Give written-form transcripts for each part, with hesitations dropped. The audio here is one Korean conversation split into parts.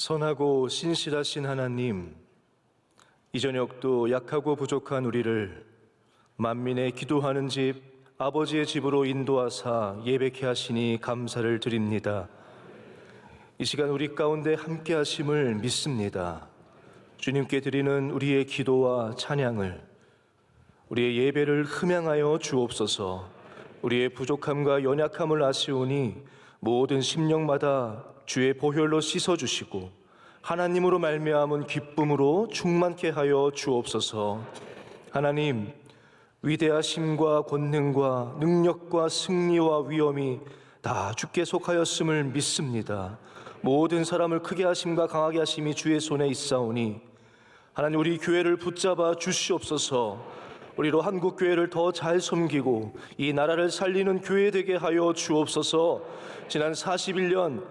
선하고 신실하신 하나님, 이 저녁도 약하고 부족한 우리를 만민의 기도하는 집 아버지의 집으로 인도하사 예배케 하시니 감사를 드립니다. 이 시간 우리 가운데 함께 하심을 믿습니다. 주님께 드리는 우리의 기도와 찬양을, 우리의 예배를 흠양하여 주옵소서. 우리의 부족함과 연약함을 아시오니 모든 심령마다 주의 보혈로 씻어주시고 하나님으로 말미암은 기쁨으로 충만케 하여 주옵소서. 하나님, 위대하심과 권능과 능력과 승리와 위엄이 다 주께 속하였음을 믿습니다. 모든 사람을 크게 하심과 강하게 하심이 주의 손에 있사오니 하나님, 우리 교회를 붙잡아 주시옵소서. 우리로 한국교회를 더 잘 섬기고 이 나라를 살리는 교회 되게 하여 주옵소서. 지난 41년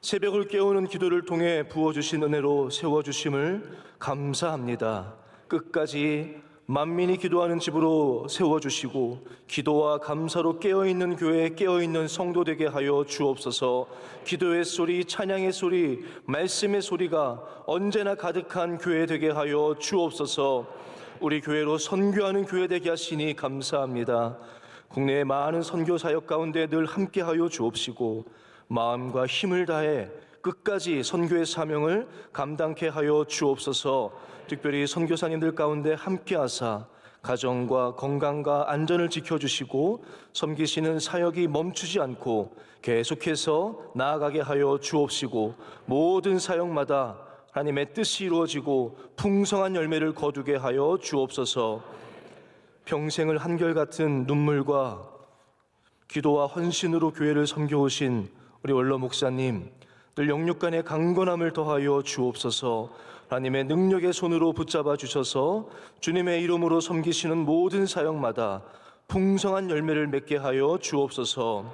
새벽을 깨우는 기도를 통해 부어주신 은혜로 세워주심을 감사합니다. 끝까지 만민이 기도하는 집으로 세워주시고 기도와 감사로 깨어있는 교회, 깨어있는 성도 되게 하여 주옵소서. 기도의 소리, 찬양의 소리, 말씀의 소리가 언제나 가득한 교회 되게 하여 주옵소서. 우리 교회로 선교하는 교회 되게 하시니 감사합니다. 국내의 많은 선교 사역 가운데 늘 함께하여 주옵시고 마음과 힘을 다해 끝까지 선교의 사명을 감당케 하여 주옵소서. 특별히 선교사님들 가운데 함께하사 가정과 건강과 안전을 지켜주시고 섬기시는 사역이 멈추지 않고 계속해서 나아가게 하여 주옵시고 모든 사역마다 하나님의 뜻이 이루어지고 풍성한 열매를 거두게 하여 주옵소서. 평생을 한결같은 눈물과 기도와 헌신으로 교회를 섬겨오신 우리 원로 목사님, 늘 영육간의 강건함을 더하여 주옵소서. 하나님의 능력의 손으로 붙잡아 주셔서 주님의 이름으로 섬기시는 모든 사역마다 풍성한 열매를 맺게 하여 주옵소서.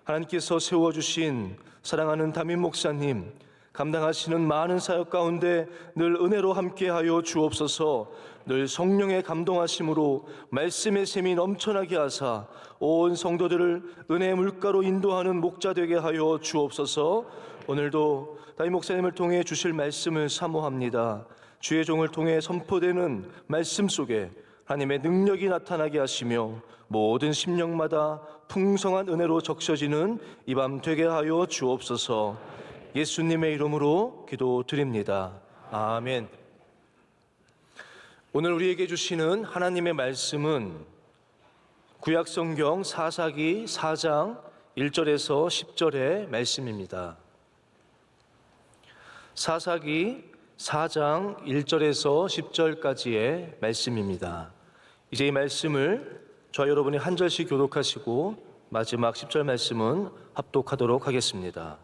하나님께서 세워주신 사랑하는 담임 목사님, 감당하시는 많은 사역 가운데 늘 은혜로 함께하여 주옵소서. 늘 성령의 감동하심으로 말씀의 샘이 넘쳐나게 하사 온 성도들을 은혜의 물가로 인도하는 목자 되게 하여 주옵소서. 오늘도 담임 목사님을 통해 주실 말씀을 사모합니다. 주의 종을 통해 선포되는 말씀 속에 하나님의 능력이 나타나게 하시며 모든 심령마다 풍성한 은혜로 적셔지는 이 밤 되게 하여 주옵소서. 예수님의 이름으로 기도드립니다. 아멘. 오늘 우리에게 주시는 하나님의 말씀은 구약성경 사사기 4장 1절에서 10절의 말씀입니다. 사사기 4장 1절에서 10절까지의 말씀입니다. 이제 이 말씀을 저와 여러분이 한 절씩 교독하시고 마지막 10절 말씀은 합독하도록 하겠습니다.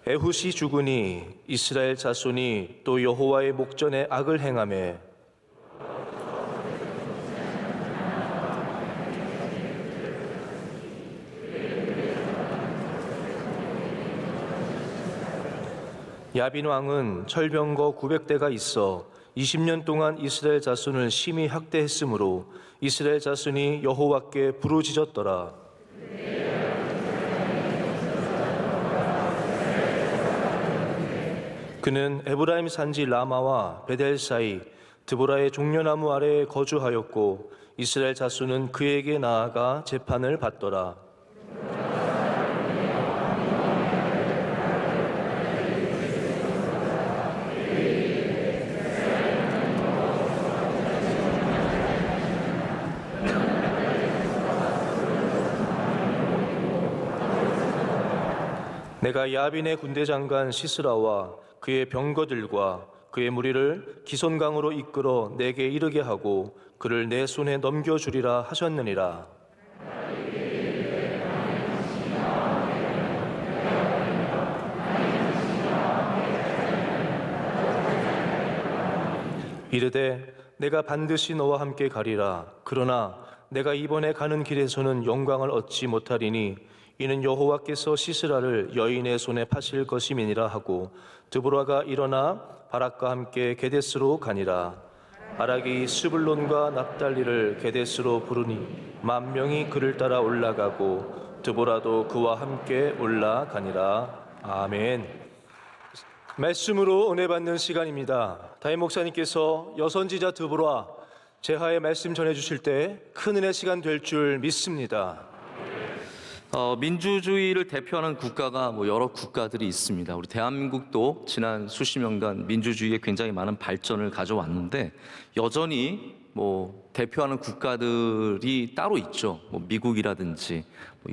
에훗이 죽으니 이스라엘 자손이 또 여호와의 목전에 악을 행하매 야빈 왕은 철병거 900대가 있어 20년 동안 이스라엘 자손을 심히 학대했으므로 이스라엘 자손이 여호와께 부르짖었더라. 그는 에브라임 산지 라마와 베델 사이 드보라의 종려나무 아래에 거주하였고 이스라엘 자손은 그에게 나아가 재판을 받더라. 내가 야빈의 군대 장관 시스라와 그의 병거들과 그의 무리를 기손강으로 이끌어 내게 이르게 하고 그를 내 손에 넘겨주리라 하셨느니라. 이르되 내가 반드시 너와 함께 가리라. 그러나 내가 이번에 가는 길에서는 영광을 얻지 못하리니 이는 여호와께서 시스라를 여인의 손에 파실 것임이니라 하고 드보라가 일어나 바락과 함께 게데스로 가니라. 바락이 스불론과 납달리를 게데스로 부르니 10,000명이 그를 따라 올라가고 드보라도 그와 함께 올라가니라. 아멘. 말씀으로 은혜 받는 시간입니다. 담임 목사님께서 여선지자 드보라 제하의 말씀 전해주실 때 큰 은혜 시간 될 줄 믿습니다. 민주주의를 대표하는 국가가 여러 국가들이 있습니다. 우리 대한민국도 지난 수십 년간 민주주의에 굉장히 많은 발전을 가져왔는데 여전히 대표하는 국가들이 따로 있죠. 미국이라든지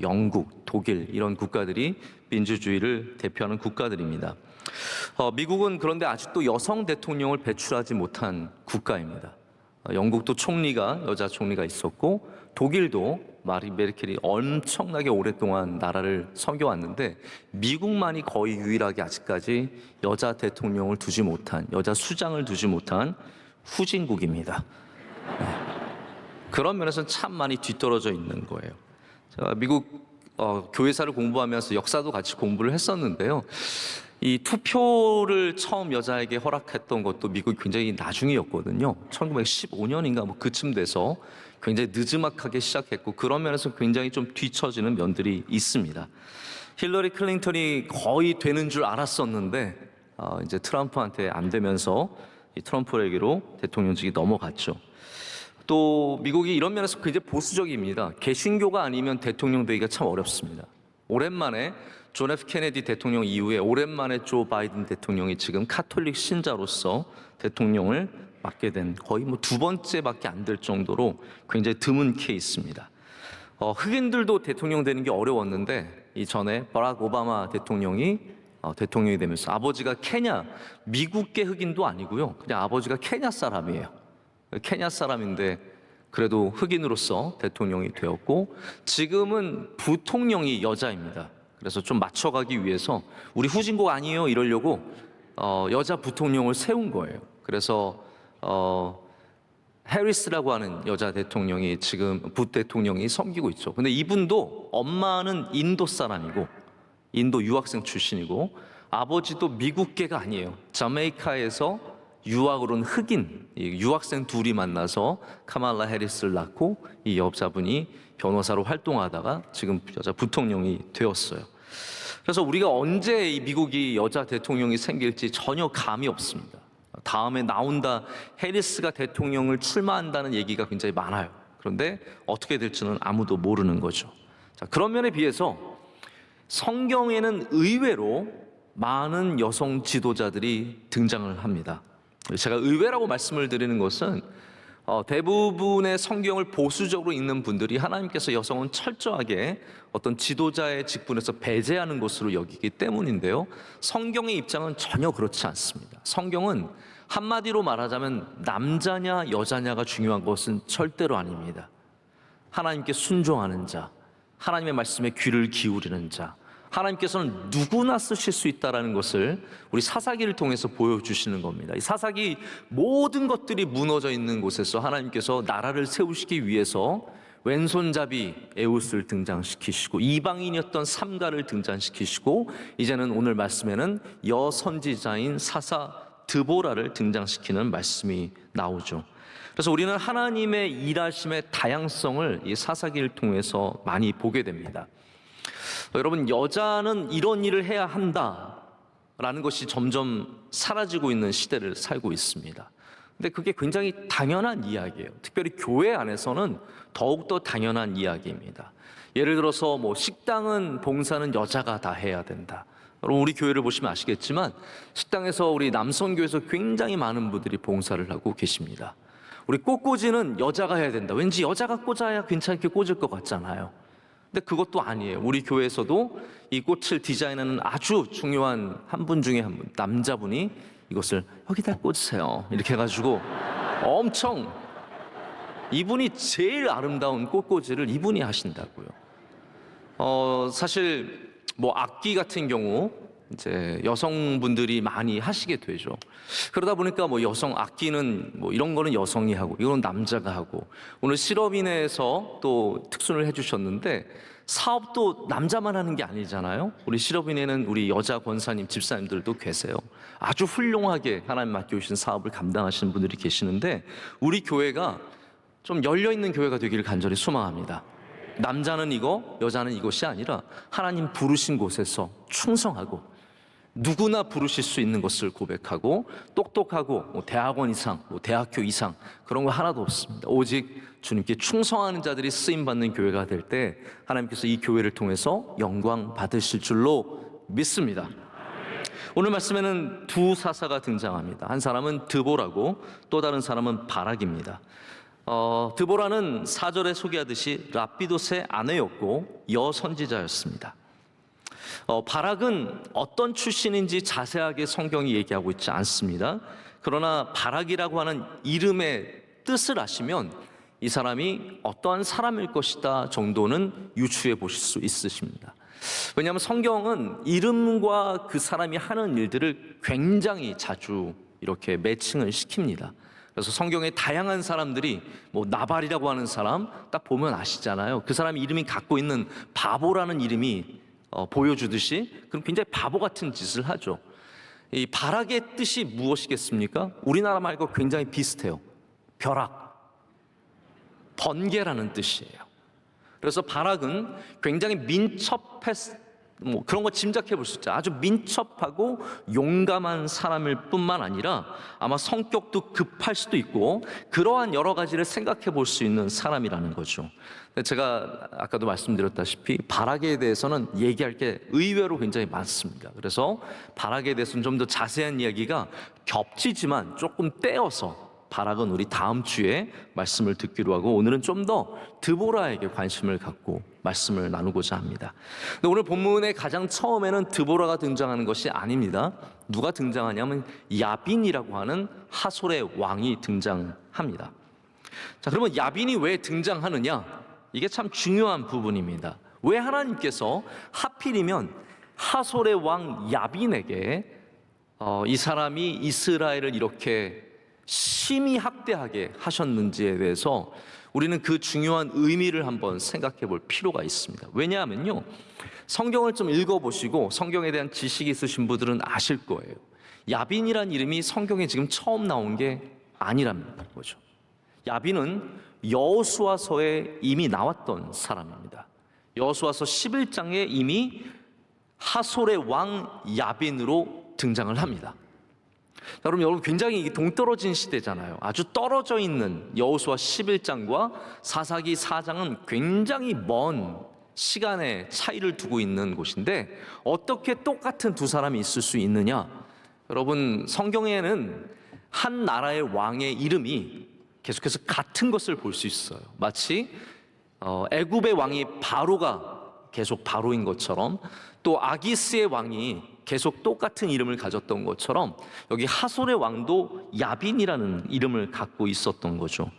영국, 독일 이런 국가들이 민주주의를 대표하는 국가들입니다. 미국은 그런데 아직도 여성 대통령을 배출하지 못한 국가입니다. 영국도 총리가 여자 총리가 있었고 독일도 마리 메르켈이 엄청나게 오랫동안 나라를 섬겨왔는데 미국만이 거의 유일하게 아직까지 여자 대통령을 두지 못한, 여자 수장을 두지 못한 후진국입니다. 그런 면에서는 참 많이 뒤떨어져 있는 거예요. 제가 미국 교회사를 공부하면서 역사도 같이 공부를 했었는데요. 이 투표를 처음 여자에게 허락했던 것도 미국이 굉장히 나중이었거든요. 1915년인가 그쯤 돼서 굉장히 느지막하게 시작했고 그런 면에서 굉장히 좀 뒤처지는 면들이 있습니다. 힐러리 클린턴이 거의 되는 줄 알았었는데 이제 트럼프한테 안 되면서 이 트럼프에게로 대통령직이 넘어갔죠. 또 미국이 이런 면에서 굉장히 보수적입니다. 개신교가 아니면 대통령 되기가 참 어렵습니다. 오랜만에 존 F 케네디 대통령 이후에 오랜만에 조 바이든 대통령이 지금 카톨릭 신자로서 대통령을 맡게 된 거의 두 번째밖에 안 될 정도로 굉장히 드문 케이스입니다. 흑인들도 대통령 되는 게 어려웠는데 이전에 버락 오바마 대통령이 되면서 아버지가 케냐, 미국계 흑인도 아니고요. 그냥 아버지가 케냐 사람이에요. 케냐 사람인데 그래도 흑인으로서 대통령이 되었고 지금은 부통령이 여자입니다. 그래서 좀 맞춰가기 위해서 우리 후진국 아니에요 이러려고 여자 부통령을 세운 거예요. 그래서 해리스라고 하는 여자 대통령이 지금 부대통령이 섬기고 있죠. 근데 이분도 엄마는 인도 사람이고 인도 유학생 출신이고 아버지도 미국계가 아니에요. 자메이카에서 유학으로 온 흑인 유학생 둘이 만나서 카말라 해리스를 낳고 이 여자분이 변호사로 활동하다가 지금 여자 부통령이 되었어요. 그래서 우리가 언제 이 미국이 여자 대통령이 생길지 전혀 감이 없습니다. 다음에 나온다 해리스가 대통령을 출마한다는 얘기가 굉장히 많아요. 그런데 어떻게 될지는 아무도 모르는 거죠. 자, 그런 면에 비해서 성경에는 의외로 많은 여성 지도자들이 등장을 합니다. 제가 의외라고 말씀을 드리는 것은 대부분의 성경을 보수적으로 읽는 분들이 하나님께서 여성은 철저하게 어떤 지도자의 직분에서 배제하는 것으로 여기기 때문인데요. 성경의 입장은 전혀 그렇지 않습니다. 성경은 한마디로 말하자면 남자냐 여자냐가 중요한 것은 절대로 아닙니다. 하나님께 순종하는 자, 하나님의 말씀에 귀를 기울이는 자, 하나님께서는 누구나 쓰실 수 있다는 것을 우리 사사기를 통해서 보여주시는 겁니다. 이 사사기 모든 것들이 무너져 있는 곳에서 하나님께서 나라를 세우시기 위해서 왼손잡이 에웃을 등장시키시고 이방인이었던 삼가를 등장시키시고 이제는 오늘 말씀에는 여선지자인 사사 드보라를 등장시키는 말씀이 나오죠. 그래서 우리는 하나님의 일하심의 다양성을 이 사사기를 통해서 많이 보게 됩니다. 여러분, 여자는 이런 일을 해야 한다라는 것이 점점 사라지고 있는 시대를 살고 있습니다. 근데 그게 굉장히 당연한 이야기예요. 특별히 교회 안에서는 더욱더 당연한 이야기입니다. 예를 들어서 식당은 봉사는 여자가 다 해야 된다. 여러분, 우리 교회를 보시면 아시겠지만 식당에서 우리 남성교회에서 굉장히 많은 분들이 봉사를 하고 계십니다. 우리 꽃꽂이는 여자가 해야 된다. 왠지 여자가 꽂아야 괜찮게 꽂을 것 같잖아요. 근데 그것도 아니에요. 우리 교회에서도 이 꽃을 디자인하는 아주 중요한 한 분 중에 한 분, 남자분이 이것을 여기다 꽂으세요 이렇게 해가지고 엄청 이분이 제일 아름다운 꽃꽂이를 이분이 하신다고요. 사실 악기 같은 경우 이제 여성분들이 많이 하시게 되죠. 그러다 보니까 여성 악기는 이런 거는 여성이 하고 이건 남자가 하고, 오늘 실업인회에서 또 특순을 해주셨는데 사업도 남자만 하는 게 아니잖아요. 우리 실업인회는 우리 여자 권사님, 집사님들도 계세요. 아주 훌륭하게 하나님 맡겨주신 사업을 감당하시는 분들이 계시는데 우리 교회가 좀 열려있는 교회가 되기를 간절히 소망합니다. 남자는 이거, 여자는 이것이 아니라 하나님 부르신 곳에서 충성하고 누구나 부르실 수 있는 것을 고백하고 똑똑하고 대학원 이상, 대학교 이상 그런 거 하나도 없습니다. 오직 주님께 충성하는 자들이 쓰임 받는 교회가 될 때 하나님께서 이 교회를 통해서 영광 받으실 줄로 믿습니다. 오늘 말씀에는 두 사사가 등장합니다. 한 사람은 드보라고 또 다른 사람은 바락입니다. 드보라는 4절에 소개하듯이 랍비돗의 아내였고 여선지자였습니다. 바락은 어떤 출신인지 자세하게 성경이 얘기하고 있지 않습니다. 그러나 바락이라고 하는 이름의 뜻을 아시면 이 사람이 어떠한 사람일 것이다 정도는 유추해 보실 수 있으십니다. 왜냐하면 성경은 이름과 그 사람이 하는 일들을 굉장히 자주 이렇게 매칭을 시킵니다. 그래서 성경에 다양한 사람들이 나발이라고 하는 사람 딱 보면 아시잖아요. 그 사람이 이름이 갖고 있는 바보라는 이름이 보여주듯이 그럼 굉장히 바보 같은 짓을 하죠. 이 바락의 뜻이 무엇이겠습니까? 우리나라 말과 굉장히 비슷해요. 벼락, 번개라는 뜻이에요. 그래서 바락은 굉장히 그런 거 짐작해 볼 수 있죠. 아주 민첩하고 용감한 사람일 뿐만 아니라 아마 성격도 급할 수도 있고 그러한 여러 가지를 생각해 볼 수 있는 사람이라는 거죠. 제가 아까도 말씀드렸다시피 바락에 대해서는 얘기할 게 의외로 굉장히 많습니다. 그래서 바락에 대해서는 좀 더 자세한 이야기가 겹치지만 조금 떼어서 바락은 우리 다음 주에 말씀을 듣기로 하고 오늘은 좀 더 드보라에게 관심을 갖고 말씀을 나누고자 합니다. 근데 오늘 본문의 가장 처음에는 드보라가 등장하는 것이 아닙니다. 누가 등장하냐면 야빈이라고 하는 하솔의 왕이 등장합니다. 자, 그러면 야빈이 왜 등장하느냐? 이게 참 중요한 부분입니다. 왜 하나님께서 하필이면 하솔의 왕 야빈에게 이 사람이 이스라엘을 이렇게 심히 학대하게 하셨는지에 대해서 우리는 그 중요한 의미를 한번 생각해 볼 필요가 있습니다. 왜냐하면요, 성경을 좀 읽어보시고 성경에 대한 지식이 있으신 분들은 아실 거예요. 야빈이란 이름이 성경에 지금 처음 나온 게 아니라는 거죠. 야빈은 여호수아서에 이미 나왔던 사람입니다. 여호수아서 11장에 이미 하솔의 왕 야빈으로 등장을 합니다. 여러분 굉장히 동떨어진 시대잖아요. 아주 떨어져 있는 여호수아 11장과 사사기 4장은 굉장히 먼 시간의 차이를 두고 있는 곳인데 어떻게 똑같은 두 사람이 있을 수 있느냐? 여러분 성경에는 한 나라의 왕의 이름이 계속해서 같은 것을 볼 수 있어요. 마치 애굽의 왕이 바로가 계속 바로인 것처럼 또 아기스의 왕이 계속 똑같은 이름을 가졌던 것처럼 여기 하솔의 왕도 야빈이라는 이름을 갖고 있었던 거죠.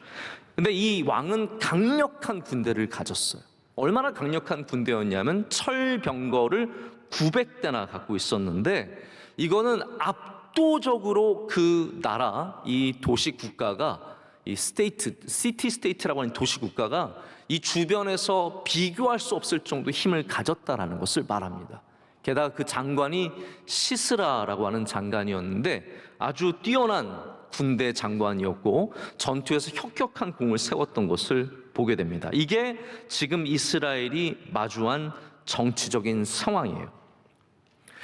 근데 이 왕은 강력한 군대를 가졌어요. 얼마나 강력한 군대였냐면 철병거를 900대나 갖고 있었는데 이거는 압도적으로 그 나라, 이 도시 국가가 이 시티 스테이트라고 하는 도시 국가가 이 주변에서 비교할 수 없을 정도 힘을 가졌다라는 것을 말합니다. 게다가 그 장관이 시스라라고 하는 장관이었는데 아주 뛰어난 군대 장관이었고 전투에서 혁혁한 공을 세웠던 것을 보게 됩니다. 이게 지금 이스라엘이 마주한 정치적인 상황이에요.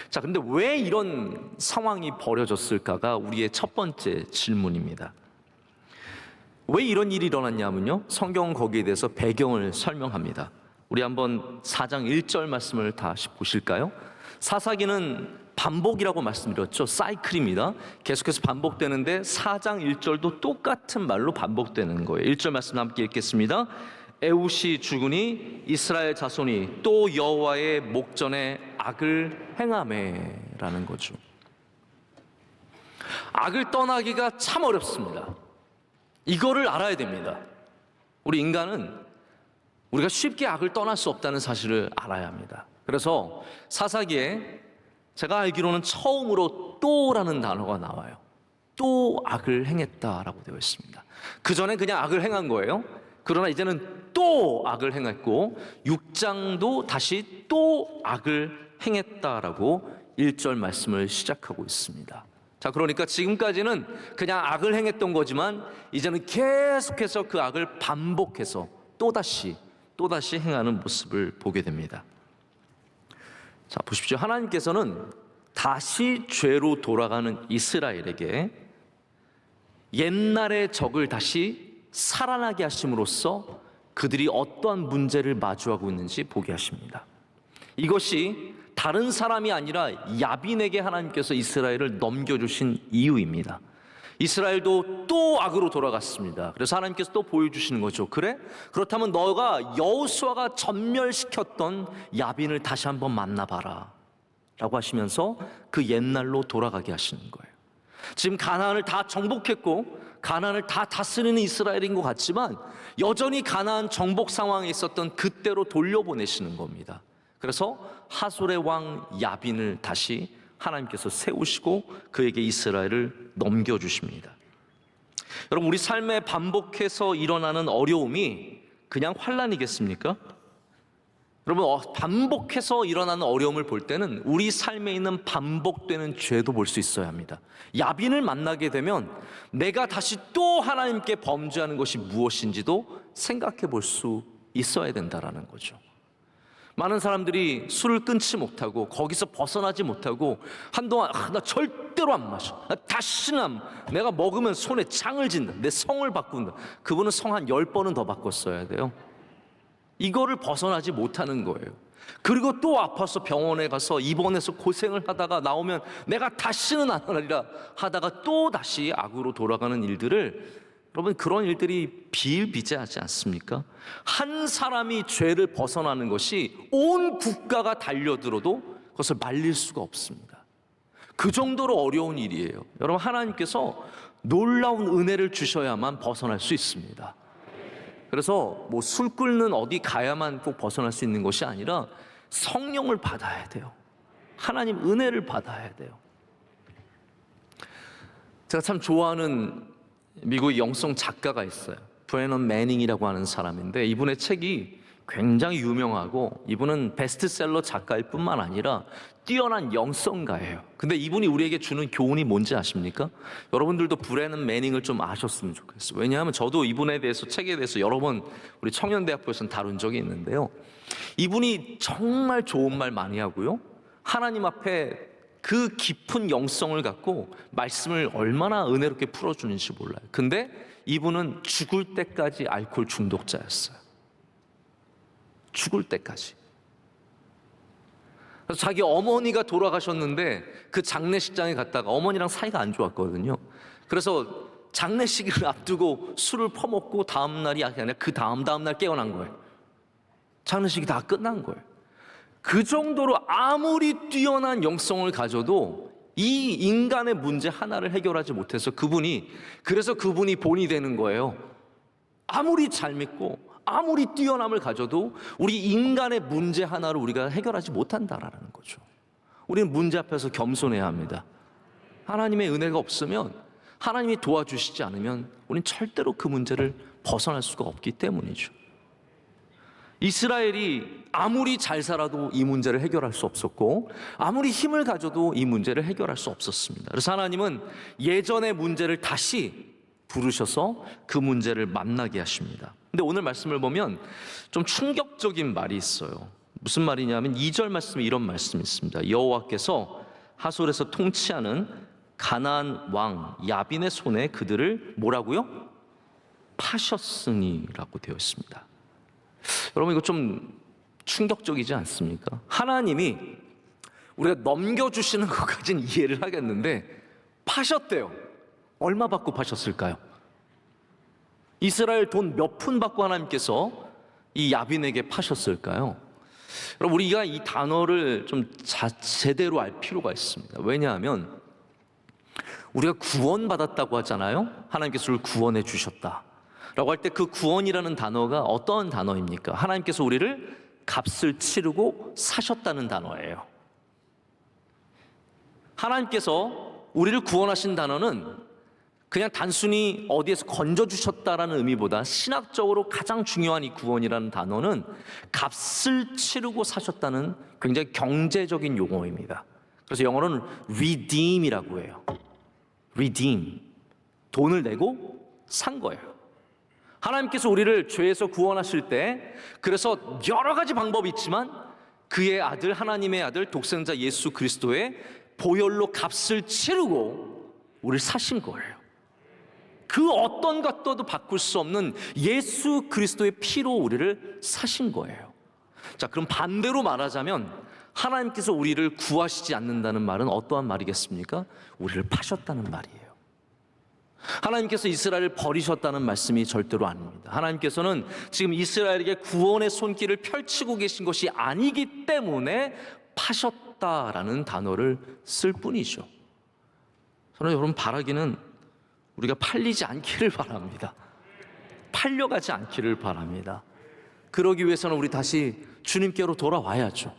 자, 근데 왜 이런 상황이 벌어졌을까가 우리의 첫 번째 질문입니다. 왜 이런 일이 일어났냐면요, 성경은 거기에 대해서 배경을 설명합니다. 우리 한번 4장 1절 말씀을 다시 보실까요? 사사기는 반복이라고 말씀드렸죠. 사이클입니다. 계속해서 반복되는데 4장 1절도 똑같은 말로 반복되는 거예요. 1절 말씀 함께 읽겠습니다. 에훗이 죽으니 이스라엘 자손이 또 여호와의 목전에 악을 행하매라는 거죠. 악을 떠나기가 참 어렵습니다. 이거를 알아야 됩니다. 우리 인간은 우리가 쉽게 악을 떠날 수 없다는 사실을 알아야 합니다. 그래서 사사기에 제가 알기로는 처음으로 또라는 단어가 나와요. 또 악을 행했다라고 되어 있습니다. 그전엔 그냥 악을 행한 거예요. 그러나 이제는 또 악을 행했고 6장도 다시 또 악을 행했다라고 1절 말씀을 시작하고 있습니다. 자, 그러니까 지금까지는 그냥 악을 행했던 거지만 이제는 계속해서 그 악을 반복해서 또다시 행하는 모습을 보게 됩니다. 자, 보십시오. 하나님께서는 다시 죄로 돌아가는 이스라엘에게 옛날의 적을 다시 살아나게 하심으로써 그들이 어떠한 문제를 마주하고 있는지 보게 하십니다. 이것이 다른 사람이 아니라 야빈에게 하나님께서 이스라엘을 넘겨주신 이유입니다. 이스라엘도 또 악으로 돌아갔습니다. 그래서 하나님께서 또 보여주시는 거죠. 그래? 그렇다면 너가 여호수아가 전멸시켰던 야빈을 다시 한번 만나봐라 라고 하시면서 그 옛날로 돌아가게 하시는 거예요. 지금 가나안을 다 정복했고 가나안을 다 다스리는 이스라엘인 것 같지만 여전히 가나안 정복 상황에 있었던 그때로 돌려보내시는 겁니다. 그래서 하솔의 왕 야빈을 다시 하나님께서 세우시고 그에게 이스라엘을 넘겨주십니다. 여러분, 우리 삶에 반복해서 일어나는 어려움이 그냥 환난이겠습니까? 여러분, 반복해서 일어나는 어려움을 볼 때는 우리 삶에 있는 반복되는 죄도 볼 수 있어야 합니다. 야빈을 만나게 되면 내가 다시 또 하나님께 범죄하는 것이 무엇인지도 생각해 볼 수 있어야 된다라는 거죠. 많은 사람들이 술을 끊지 못하고 거기서 벗어나지 못하고 한동안 나 절대로 안 마셔, 나 다시는 내가 먹으면 손에 창을 진다, 내 성을 바꾼다. 그분은 성 한 10번은 더 바꿨어야 돼요. 이거를 벗어나지 못하는 거예요. 그리고 또 아파서 병원에 가서 입원해서 고생을 하다가 나오면 내가 다시는 안 하리라 하다가 또 다시 악으로 돌아가는 일들을, 여러분, 그런 일들이 비일비재하지 않습니까? 한 사람이 죄를 벗어나는 것이 온 국가가 달려들어도 그것을 말릴 수가 없습니다. 그 정도로 어려운 일이에요. 여러분, 하나님께서 놀라운 은혜를 주셔야만 벗어날 수 있습니다. 그래서 뭐 술 끓는 어디 가야만 꼭 벗어날 수 있는 것이 아니라 성령을 받아야 돼요. 하나님 은혜를 받아야 돼요. 제가 참 좋아하는 미국의 영성 작가가 있어요. 브래넌 매닝이라고 하는 사람인데 이분의 책이 굉장히 유명하고 이분은 베스트셀러 작가일 뿐만 아니라 뛰어난 영성가예요. 근데 이분이 우리에게 주는 교훈이 뭔지 아십니까? 여러분들도 브래넌 매닝을 좀 아셨으면 좋겠어요. 왜냐하면 저도 이분에 대해서, 책에 대해서 여러 번 우리 청년대학부에서는 다룬 적이 있는데요, 이분이 정말 좋은 말 많이 하고요, 하나님 앞에 그 깊은 영성을 갖고 말씀을 얼마나 은혜롭게 풀어주는지 몰라요. 근데 이분은 죽을 때까지 알코올 중독자였어요. 죽을 때까지. 그래서 자기 어머니가 돌아가셨는데 그 장례식장에 갔다가 어머니랑 사이가 안 좋았거든요. 그래서 장례식을 앞두고 술을 퍼먹고 다음 날이 아니라 그 다음 날 깨어난 거예요. 장례식이 다 끝난 거예요. 그 정도로 아무리 뛰어난 영성을 가져도 이 인간의 문제 하나를 해결하지 못해서 그분이 본이 되는 거예요. 아무리 잘 믿고 아무리 뛰어남을 가져도 우리 인간의 문제 하나를 우리가 해결하지 못한다라는 거죠. 우리는 문제 앞에서 겸손해야 합니다. 하나님의 은혜가 없으면, 하나님이 도와주시지 않으면 우리는 절대로 그 문제를 벗어날 수가 없기 때문이죠. 이스라엘이 아무리 잘 살아도 이 문제를 해결할 수 없었고 아무리 힘을 가져도 이 문제를 해결할 수 없었습니다. 그래서 하나님은 예전의 문제를 다시 부르셔서 그 문제를 만나게 하십니다. 근데 오늘 말씀을 보면 좀 충격적인 말이 있어요. 무슨 말이냐면 2절 말씀에 이런 말씀이 있습니다. 여호와께서 하솔에서 통치하는 가나안 왕 야빈의 손에 그들을 뭐라고요? 파셨으니라고 되어 있습니다. 여러분, 이거 좀 충격적이지 않습니까? 하나님이 우리가 넘겨주시는 것까지는 이해를 하겠는데 파셨대요. 얼마 받고 파셨을까요? 이스라엘 돈 몇 푼 받고 하나님께서 이 야빈에게 파셨을까요? 여러분, 우리가 이 단어를 좀 제대로 알 필요가 있습니다. 왜냐하면 우리가 구원받았다고 하잖아요. 하나님께서 우리를 구원해 주셨다 라고 할 때 그 구원이라는 단어가 어떤 단어입니까? 하나님께서 우리를 값을 치르고 사셨다는 단어예요. 하나님께서 우리를 구원하신 단어는 그냥 단순히 어디에서 건져주셨다라는 의미보다 신학적으로 가장 중요한 이 구원이라는 단어는 값을 치르고 사셨다는 굉장히 경제적인 용어입니다. 그래서 영어로는 redeem이라고 해요. redeem, 돈을 내고 산 거예요. 하나님께서 우리를 죄에서 구원하실 때, 그래서 여러 가지 방법이 있지만 그의 아들, 하나님의 아들, 독생자 예수 그리스도의 보혈로 값을 치르고 우리를 사신 거예요. 그 어떤 것도 바꿀 수 없는 예수 그리스도의 피로 우리를 사신 거예요. 자, 그럼 반대로 말하자면 하나님께서 우리를 구하시지 않는다는 말은 어떠한 말이겠습니까? 우리를 파셨다는 말이에요. 하나님께서 이스라엘을 버리셨다는 말씀이 절대로 아닙니다. 하나님께서는 지금 이스라엘에게 구원의 손길을 펼치고 계신 것이 아니기 때문에 파셨다라는 단어를 쓸 뿐이죠. 저는 여러분 바라기는 우리가 팔리지 않기를 바랍니다. 팔려가지 않기를 바랍니다. 그러기 위해서는 우리 다시 주님께로 돌아와야죠.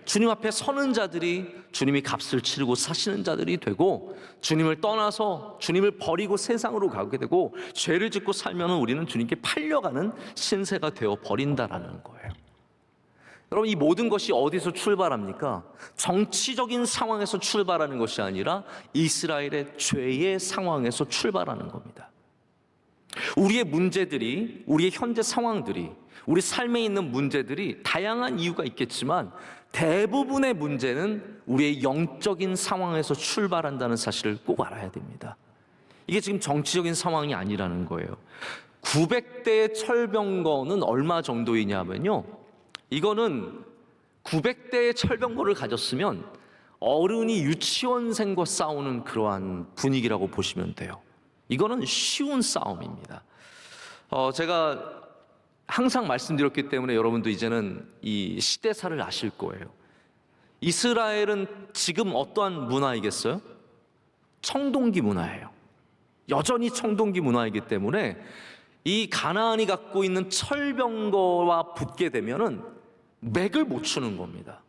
주님 앞에 서는 자들이 주님이 값을 치르고 사시는 자들이 되고, 주님을 떠나서 주님을 버리고 세상으로 가게 되고 죄를 짓고 살면 우리는 주님께 팔려가는 신세가 되어 버린다라는 거예요. 여러분, 이 모든 것이 어디서 출발합니까? 정치적인 상황에서 출발하는 것이 아니라 이스라엘의 죄의 상황에서 출발하는 겁니다. 우리의 문제들이, 우리의 현재 상황들이, 우리 삶에 있는 문제들이 다양한 이유가 있겠지만 대부분의 문제는 우리의 영적인 상황에서 출발한다는 사실을 꼭 알아야 됩니다. 이게 지금 정치적인 상황이 아니라는 거예요. 900대의 철병거는 얼마 정도이냐면요, 이거는 900대의 철병거를 가졌으면 어른이 유치원생과 싸우는 그러한 분위기라고 보시면 돼요. 이거는 쉬운 싸움입니다. 제가 항상 말씀드렸기 때문에 여러분도 이제는 이 시대사를 아실 거예요. 이스라엘은 지금 어떠한 문화이겠어요? 청동기 문화예요. 여전히 청동기 문화이기 때문에 이 가나안이 갖고 있는 철병거와 붙게 되면은 맥을 못 추는 겁니다.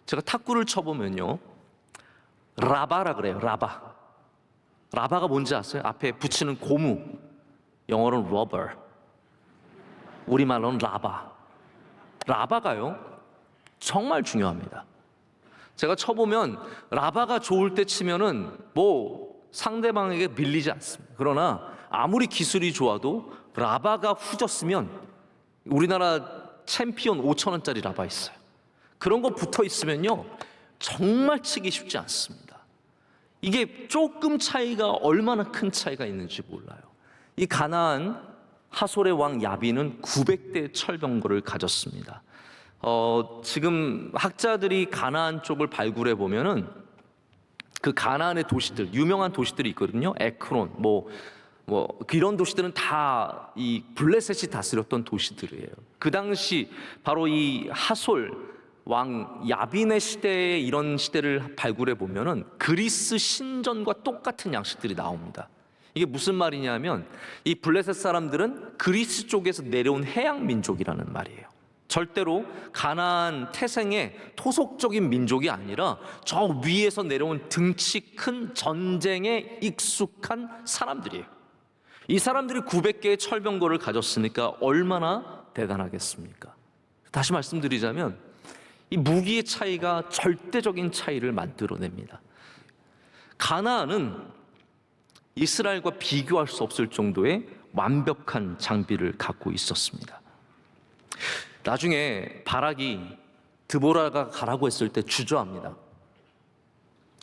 제가 탁구를 쳐보면요, 라바라 그래요. 라바가 뭔지 아세요? 앞에 붙이는 고무, 영어로는 rubber, 우리말로는 라바가요 정말 중요합니다. 제가 쳐보면 라바가 좋을 때 치면은 뭐 상대방에게 밀리지 않습니다. 그러나 아무리 기술이 좋아도 라바가 후졌으면, 우리나라 챔피언 5,000원짜리 라바 있어요. 그런 거 붙어 있으면요 정말 치기 쉽지 않습니다. 이게 조금 차이가 얼마나 큰 차이가 있는지 몰라요. 이 가나안 하솔의 왕 야빈은 900대 철병거를 가졌습니다. 지금 학자들이 가나안 쪽을 발굴해 보면은 그 가나안의 도시들, 유명한 도시들이 있거든요. 에크론, 이런 도시들은 다 이 블레셋이 다스렸던 도시들이에요. 그 당시 바로 이 하솔 왕 야빈의 시대에 이런 시대를 발굴해 보면은 그리스 신전과 똑같은 양식들이 나옵니다. 이게 무슨 말이냐면 이 블레셋 사람들은 그리스 쪽에서 내려온 해양 민족이라는 말이에요. 절대로 가나안 태생의 토속적인 민족이 아니라 저 위에서 내려온 등치 큰 전쟁에 익숙한 사람들이에요. 이 사람들이 900개의 철병거를 가졌으니까 얼마나 대단하겠습니까? 다시 말씀드리자면 이 무기의 차이가 절대적인 차이를 만들어냅니다. 가나안은 이스라엘과 비교할 수 없을 정도의 완벽한 장비를 갖고 있었습니다. 나중에 바락이 드보라가 가라고 했을 때 주저합니다.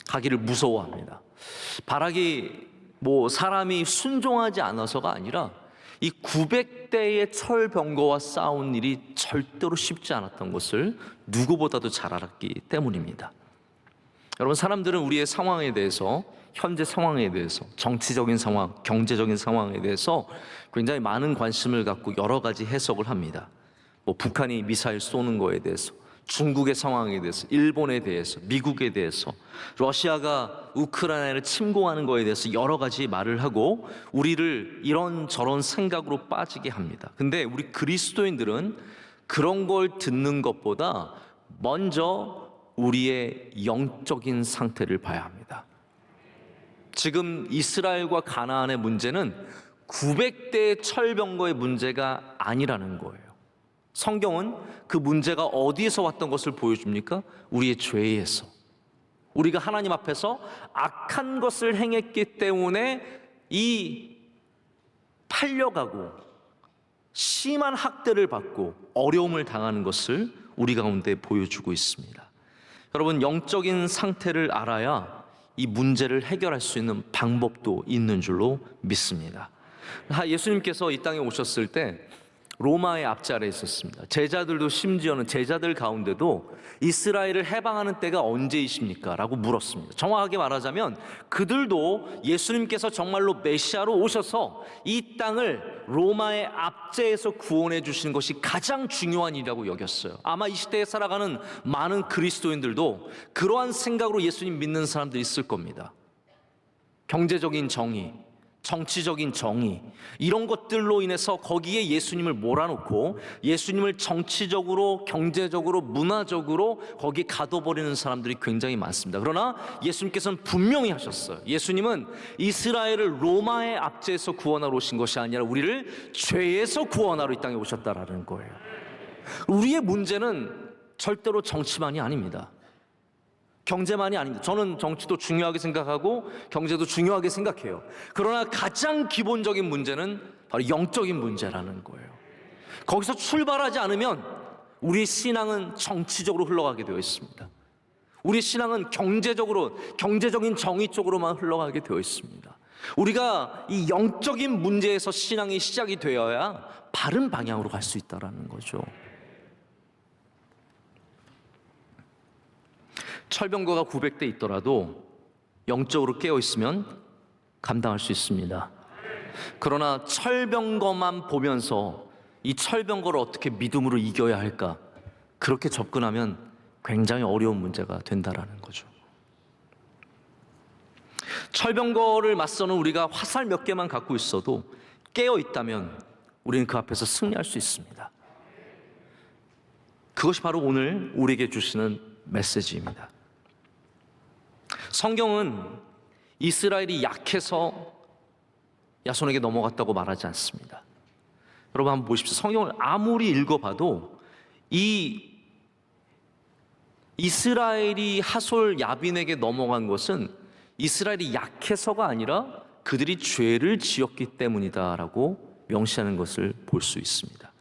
가기를 무서워합니다. 바락이 사람이 순종하지 않아서가 아니라 이 900대의 철병거와 싸운 일이 절대로 쉽지 않았던 것을 누구보다도 잘 알았기 때문입니다. 여러분, 사람들은 우리의 상황에 대해서, 현재 상황에 대해서, 정치적인 상황, 경제적인 상황에 대해서 굉장히 많은 관심을 갖고 여러 가지 해석을 합니다. 북한이 미사일 쏘는 거에 대해서, 중국의 상황에 대해서, 일본에 대해서, 미국에 대해서, 러시아가 우크라이나를 침공하는 거에 대해서 여러 가지 말을 하고 우리를 이런저런 생각으로 빠지게 합니다. 근데 우리 그리스도인들은 그런 걸 듣는 것보다 먼저 우리의 영적인 상태를 봐야 합니다. 지금 이스라엘과 가나안의 문제는 900대의 철병거의 문제가 아니라는 거예요. 성경은 그 문제가 어디에서 왔던 것을 보여줍니까? 우리의 죄에서. 우리가 하나님 앞에서 악한 것을 행했기 때문에 이 팔려가고 심한 학대를 받고 어려움을 당하는 것을 우리 가운데 보여주고 있습니다. 여러분, 영적인 상태를 알아야 이 문제를 해결할 수 있는 방법도 있는 줄로 믿습니다. 예수님께서 이 땅에 오셨을 때 로마의 앞자리에 있었습니다. 제자들도, 심지어는 제자들 가운데도 이스라엘을 해방하는 때가 언제이십니까? 라고 물었습니다. 정확하게 말하자면 그들도 예수님께서 정말로 메시아로 오셔서 이 땅을 로마의 압제에서 구원해 주시는 것이 가장 중요한 일이라고 여겼어요. 아마 이 시대에 살아가는 많은 그리스도인들도 그러한 생각으로 예수님 믿는 사람들이 있을 겁니다. 경제적인 정의, 정치적인 정의, 이런 것들로 인해서 거기에 예수님을 몰아놓고 예수님을 정치적으로, 경제적으로, 문화적으로 거기에 가둬버리는 사람들이 굉장히 많습니다. 그러나 예수님께서는 분명히 하셨어요. 예수님은 이스라엘을 로마의 압제에서 구원하러 오신 것이 아니라 우리를 죄에서 구원하러 이 땅에 오셨다라는 거예요. 우리의 문제는 절대로 정치만이 아닙니다. 경제만이 아닙니다. 저는 정치도 중요하게 생각하고 경제도 중요하게 생각해요. 그러나 가장 기본적인 문제는 바로 영적인 문제라는 거예요. 거기서 출발하지 않으면 우리의 신앙은 정치적으로 흘러가게 되어 있습니다. 우리의 신앙은 경제적인 정의 쪽으로만 흘러가게 되어 있습니다. 우리가 이 영적인 문제에서 신앙이 시작이 되어야 바른 방향으로 갈 수 있다는 거죠. 철병거가 900대 있더라도 영적으로 깨어 있으면 감당할 수 있습니다. 그러나 철병거만 보면서 이 철병거를 어떻게 믿음으로 이겨야 할까, 그렇게 접근하면 굉장히 어려운 문제가 된다라는 거죠. 철병거를 맞서는 우리가 화살 몇 개만 갖고 있어도 깨어 있다면 우리는 그 앞에서 승리할 수 있습니다. 그것이 바로 오늘 우리에게 주시는 메시지입니다. 성경은 이스라엘이 약해서 야손에게 넘어갔다고 말하지 않습니다. 여러분 한번 보십시오. 성경을 아무리 읽어봐도 이 이스라엘이 하솔 야빈에게 넘어간 것은 이스라엘이 약해서가 아니라 그들이 죄를 지었기 때문이다라고 명시하는 것을 볼 수 있습니다.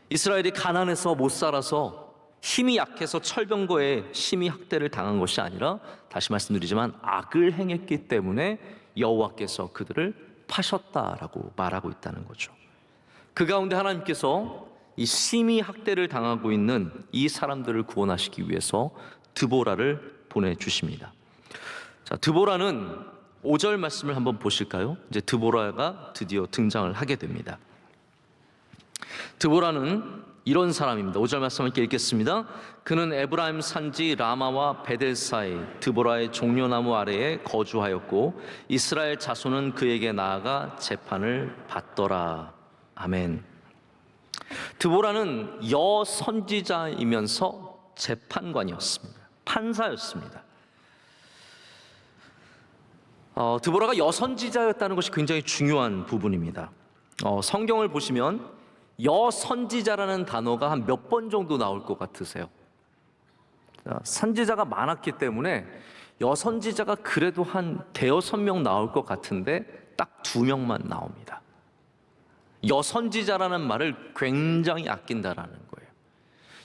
이스라엘이 가난해서 못 살아서 힘이 약해서 철병거에 심히 학대를 당한 것이 아니라, 다시 말씀드리지만 악을 행했기 때문에 여호와께서 그들을 파셨다라고 말하고 있다는 거죠. 그 가운데 하나님께서 이 심히 학대를 당하고 있는 이 사람들을 구원하시기 위해서 드보라를 보내주십니다. 자, 드보라는 5절 말씀을 한번 보실까요? 이제 드보라가 드디어 등장을 하게 됩니다. 드보라는 이런 사람입니다. 5절 말씀을 읽겠습니다. 그는 에브라임 산지 라마와 베델 사이 드보라의 종려나무 아래에 거주하였고 이스라엘 자손은 그에게 나아가 재판을 받더라. 아멘. 드보라는 여선지자이면서 재판관이었습니다. 판사였습니다. 드보라가 여선지자였다는 것이 굉장히 중요한 부분입니다. 성경을 보시면 여선지자라는 단어가 한 몇 번 정도 나올 것 같으세요? 선지자가 많았기 때문에 여선지자가 그래도 한 대여섯 명 나올 것 같은데 딱 2명만 나옵니다. 여선지자라는 말을 굉장히 아낀다라는 거예요.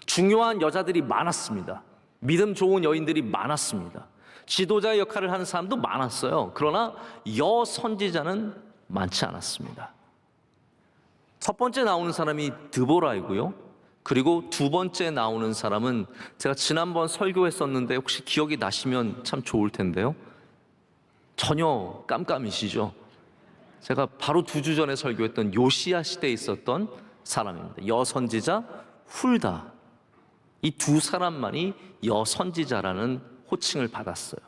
중요한 여자들이 많았습니다. 믿음 좋은 여인들이 많았습니다. 지도자의 역할을 하는 사람도 많았어요. 그러나 여선지자는 많지 않았습니다. 첫 번째 나오는 사람이 드보라이고요. 그리고 두 번째 나오는 사람은 제가 지난번 설교했었는데 혹시 기억이 나시면 참 좋을 텐데요. 전혀 깜깜이시죠? 제가 바로 2주 전에 설교했던 요시야 시대에 있었던 사람입니다. 여선지자 훌다. 이 두 사람만이 여선지자라는 호칭을 받았어요.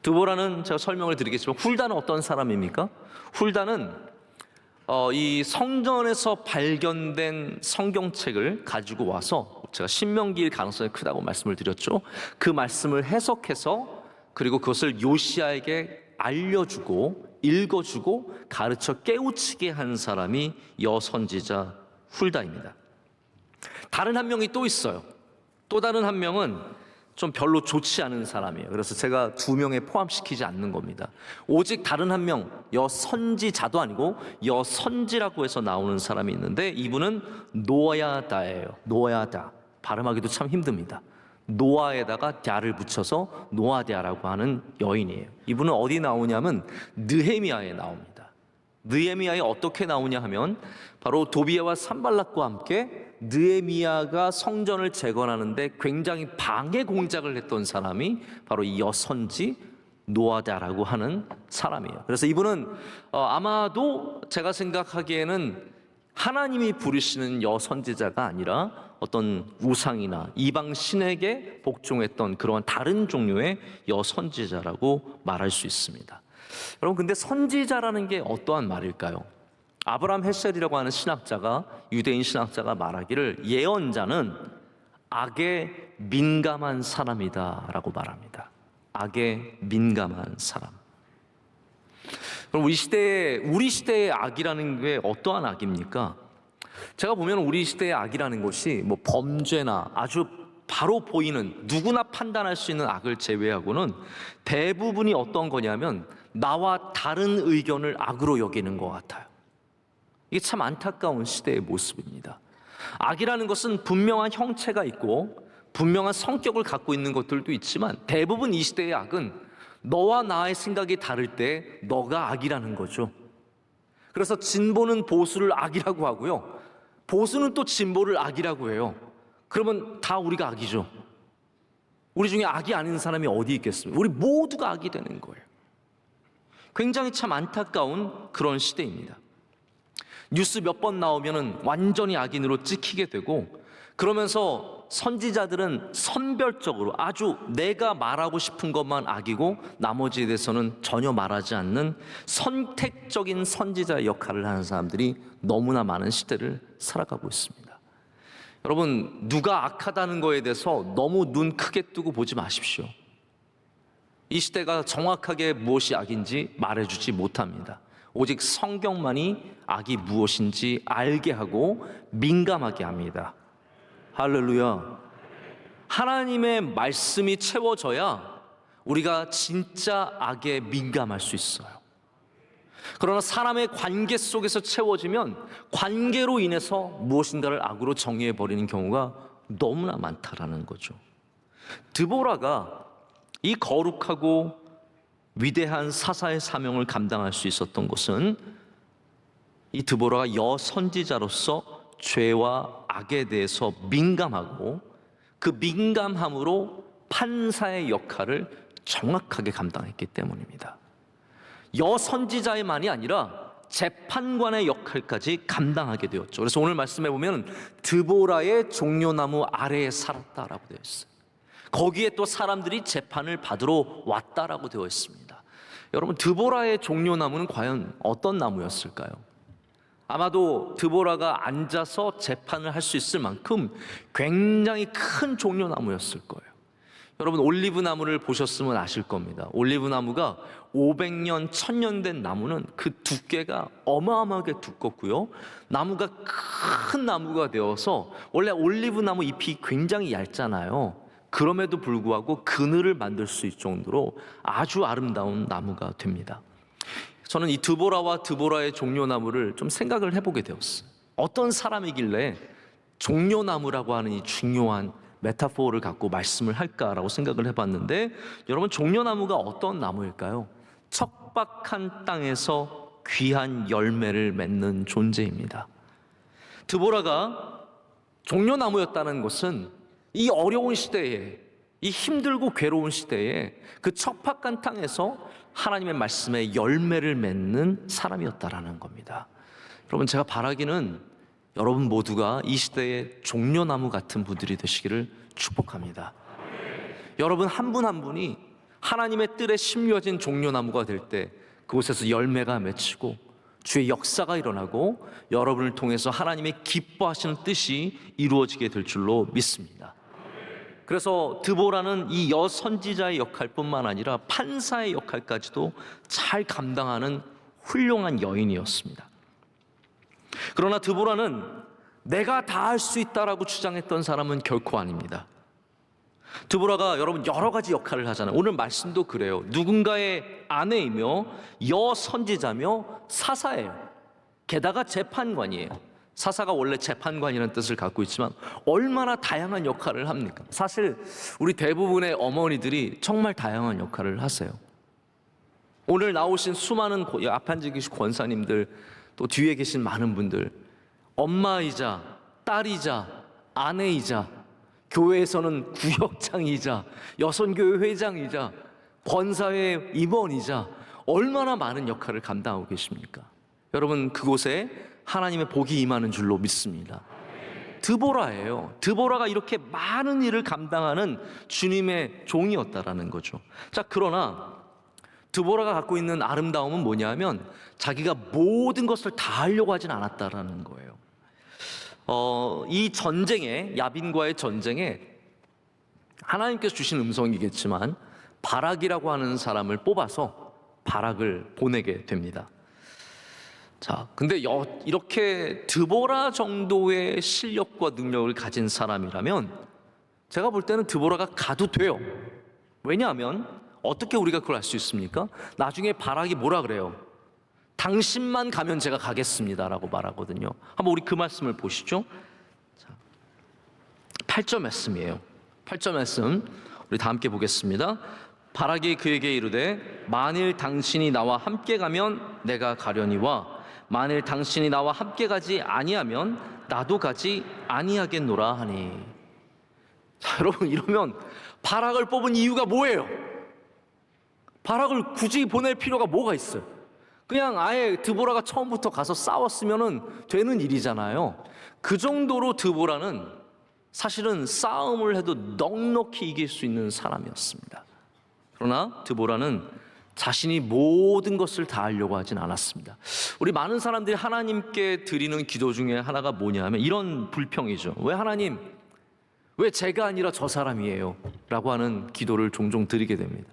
드보라는 제가 설명을 드리겠지만 훌다는 어떤 사람입니까? 훌다는 이 성전에서 발견된 성경책을 가지고 와서, 제가 신명기일 가능성이 크다고 말씀을 드렸죠. 그 말씀을 해석해서 그리고 그것을 요시야에게 알려주고 읽어주고 가르쳐 깨우치게 한 사람이 여선지자 훌다입니다. 다른 한 명이 또 있어요. 또 다른 한 명은 좀 별로 좋지 않은 사람이에요. 그래서 제가 2명에 포함시키지 않는 겁니다. 오직 다른 한 명, 여선지자도 아니고 여선지라고 해서 나오는 사람이 있는데 이분은 노야다예요. 노야다. 발음하기도 참 힘듭니다. 노아에다가 갸를 붙여서 노아갸라고 하는 여인이에요. 이분은 어디 나오냐면 느헤미야에 나옵니다. 느헤미야에 어떻게 나오냐 하면 바로 도비야와 산발락과 함께 느헤미야가 성전을 재건하는데 굉장히 방해 공작을 했던 사람이 바로 이 여선지 노아갸라고 하는 사람이에요. 그래서 이분은 아마도 제가 생각하기에는 하나님이 부르시는 여선지자가 아니라 어떤 우상이나 이방 신에게 복종했던 그런 다른 종류의 여선지자라고 말할 수 있습니다. 여러분, 근데 선지자라는 게 어떠한 말일까요? 아브라함 헬셀이라고 하는 신학자가, 유대인 신학자가 말하기를 예언자는 악에 민감한 사람이다라고 말합니다. 악에 민감한 사람. 그럼 우리 시대의 악이라는 게 어떠한 악입니까? 제가 보면 우리 시대의 악이라는 것이 뭐 범죄나 아주 바로 보이는 누구나 판단할 수 있는 악을 제외하고는 대부분이 어떤 거냐면 나와 다른 의견을 악으로 여기는 것 같아요. 이게 참 안타까운 시대의 모습입니다. 악이라는 것은 분명한 형체가 있고 분명한 성격을 갖고 있는 것들도 있지만 대부분 이 시대의 악은 너와 나의 생각이 다를 때 너가 악이라는 거죠. 그래서 진보는 보수를 악이라고 하고요, 보수는 또 진보를 악이라고 해요. 그러면 다 우리가 악이죠. 우리 중에 악이 아닌 사람이 어디 있겠습니까? 우리 모두가 악이 되는 거예요. 굉장히 참 안타까운 그런 시대입니다. 뉴스 몇 번 나오면은 완전히 악인으로 찍히게 되고, 그러면서 선지자들은 선별적으로 아주 내가 말하고 싶은 것만 악이고 나머지에 대해서는 전혀 말하지 않는 선택적인 선지자의 역할을 하는 사람들이 너무나 많은 시대를 살아가고 있습니다. 여러분, 누가 악하다는 거에 대해서 너무 눈 크게 뜨고 보지 마십시오. 이 시대가 정확하게 무엇이 악인지 말해주지 못합니다. 오직 성경만이 악이 무엇인지 알게 하고 민감하게 합니다. 할렐루야. 하나님의 말씀이 채워져야 우리가 진짜 악에 민감할 수 있어요. 그러나 사람의 관계 속에서 채워지면 관계로 인해서 무엇인가를 악으로 정의해버리는 경우가 너무나 많다라는 거죠. 드보라가 이 거룩하고 위대한 사사의 사명을 감당할 수 있었던 것은 이 드보라가 여선지자로서 죄와 악에 대해서 민감하고 그 민감함으로 판사의 역할을 정확하게 감당했기 때문입니다. 여선지자만이 아니라 재판관의 역할까지 감당하게 되었죠. 그래서 오늘 말씀해 보면 드보라의 종려나무 아래에 살았다라고 되어 있어요. 거기에 또 사람들이 재판을 받으러 왔다라고 되어 있습니다. 여러분, 드보라의 종려나무는 과연 어떤 나무였을까요? 아마도 드보라가 앉아서 재판을 할 수 있을 만큼 굉장히 큰 종려나무였을 거예요. 여러분, 올리브 나무를 보셨으면 아실 겁니다. 올리브 나무가 500년, 1000년 된 나무는 그 두께가 어마어마하게 두껍고요, 나무가 큰 나무가 되어서, 원래 올리브 나무 잎이 굉장히 얇잖아요. 그럼에도 불구하고 그늘을 만들 수 있을 정도로 아주 아름다운 나무가 됩니다. 저는 이 드보라와 드보라의 종려나무를 좀 생각을 해보게 되었어요. 어떤 사람이길래 종려나무라고 하는 이 중요한 메타포를 갖고 말씀을 할까라고 생각을 해봤는데, 여러분, 종려나무가 어떤 나무일까요? 척박한 땅에서 귀한 열매를 맺는 존재입니다. 드보라가 종려나무였다는 것은 이 어려운 시대에, 이 힘들고 괴로운 시대에 그 척박한 땅에서 하나님의 말씀에 열매를 맺는 사람이었다라는 겁니다. 여러분, 제가 바라기는 여러분 모두가 이 시대의 종려나무 같은 분들이 되시기를 축복합니다. 여러분 한 분 한 분이 하나님의 뜰에 심겨진 종려나무가 될 때 그곳에서 열매가 맺히고 주의 역사가 일어나고 여러분을 통해서 하나님의 기뻐하시는 뜻이 이루어지게 될 줄로 믿습니다. 그래서 드보라는 이 여선지자의 역할뿐만 아니라 판사의 역할까지도 잘 감당하는 훌륭한 여인이었습니다. 그러나 드보라는 내가 다 할 수 있다라고 주장했던 사람은 결코 아닙니다. 드보라가 여러분 여러 가지 역할을 하잖아요. 오늘 말씀도 그래요. 누군가의 아내이며 여선지자며 사사예요. 게다가 재판관이에요. 사사가 원래 재판관이라는 뜻을 갖고 있지만 얼마나 다양한 역할을 합니까? 사실 우리 대부분의 어머니들이 정말 다양한 역할을 하세요. 오늘 나오신 수많은 앞에 앉아 계신 권사님들, 또 뒤에 계신 많은 분들, 엄마이자 딸이자 아내이자 교회에서는 구역장이자 여선교회 회장이자 권사회 임원이자 얼마나 많은 역할을 감당하고 계십니까? 여러분, 그곳에 하나님의 복이 임하는 줄로 믿습니다. 드보라예요. 드보라가 이렇게 많은 일을 감당하는 주님의 종이었다라는 거죠. 자, 그러나 드보라가 갖고 있는 아름다움은 뭐냐면 자기가 모든 것을 다 하려고 하진 않았다라는 거예요. 이 전쟁에, 야빈과의 전쟁에 하나님께서 주신 음성이겠지만 바락이라고 하는 사람을 뽑아서 바락을 보내게 됩니다. 자, 근데 이렇게 드보라 정도의 실력과 능력을 가진 사람이라면 제가 볼 때는 드보라가 가도 돼요. 왜냐하면 어떻게 우리가 그걸 알 수 있습니까? 나중에 바락이 뭐라 그래요? 당신만 가면 제가 가겠습니다라고 말하거든요. 한번 우리 그 말씀을 보시죠. 자, 8절 말씀이에요. 8절 말씀 우리 다 함께 보겠습니다. 바락이 그에게 이르되 만일 당신이 나와 함께 가면 내가 가려니와 만일 당신이 나와 함께 가지 아니하면 나도 가지 아니하겠노라 하니. 자, 여러분, 이러면 바락을 뽑은 이유가 뭐예요? 바락을 굳이 보낼 필요가 뭐가 있어요? 그냥 아예 드보라가 처음부터 가서 싸웠으면 되는 일이잖아요. 그 정도로 드보라는 사실은 싸움을 해도 넉넉히 이길 수 있는 사람이었습니다. 그러나 드보라는 자신이 모든 것을 다 하려고 하진 않았습니다. 우리 많은 사람들이 하나님께 드리는 기도 중에 하나가 뭐냐면 이런 불평이죠. 왜 하나님, 왜 제가 아니라 저 사람이에요? 라고 하는 기도를 종종 드리게 됩니다.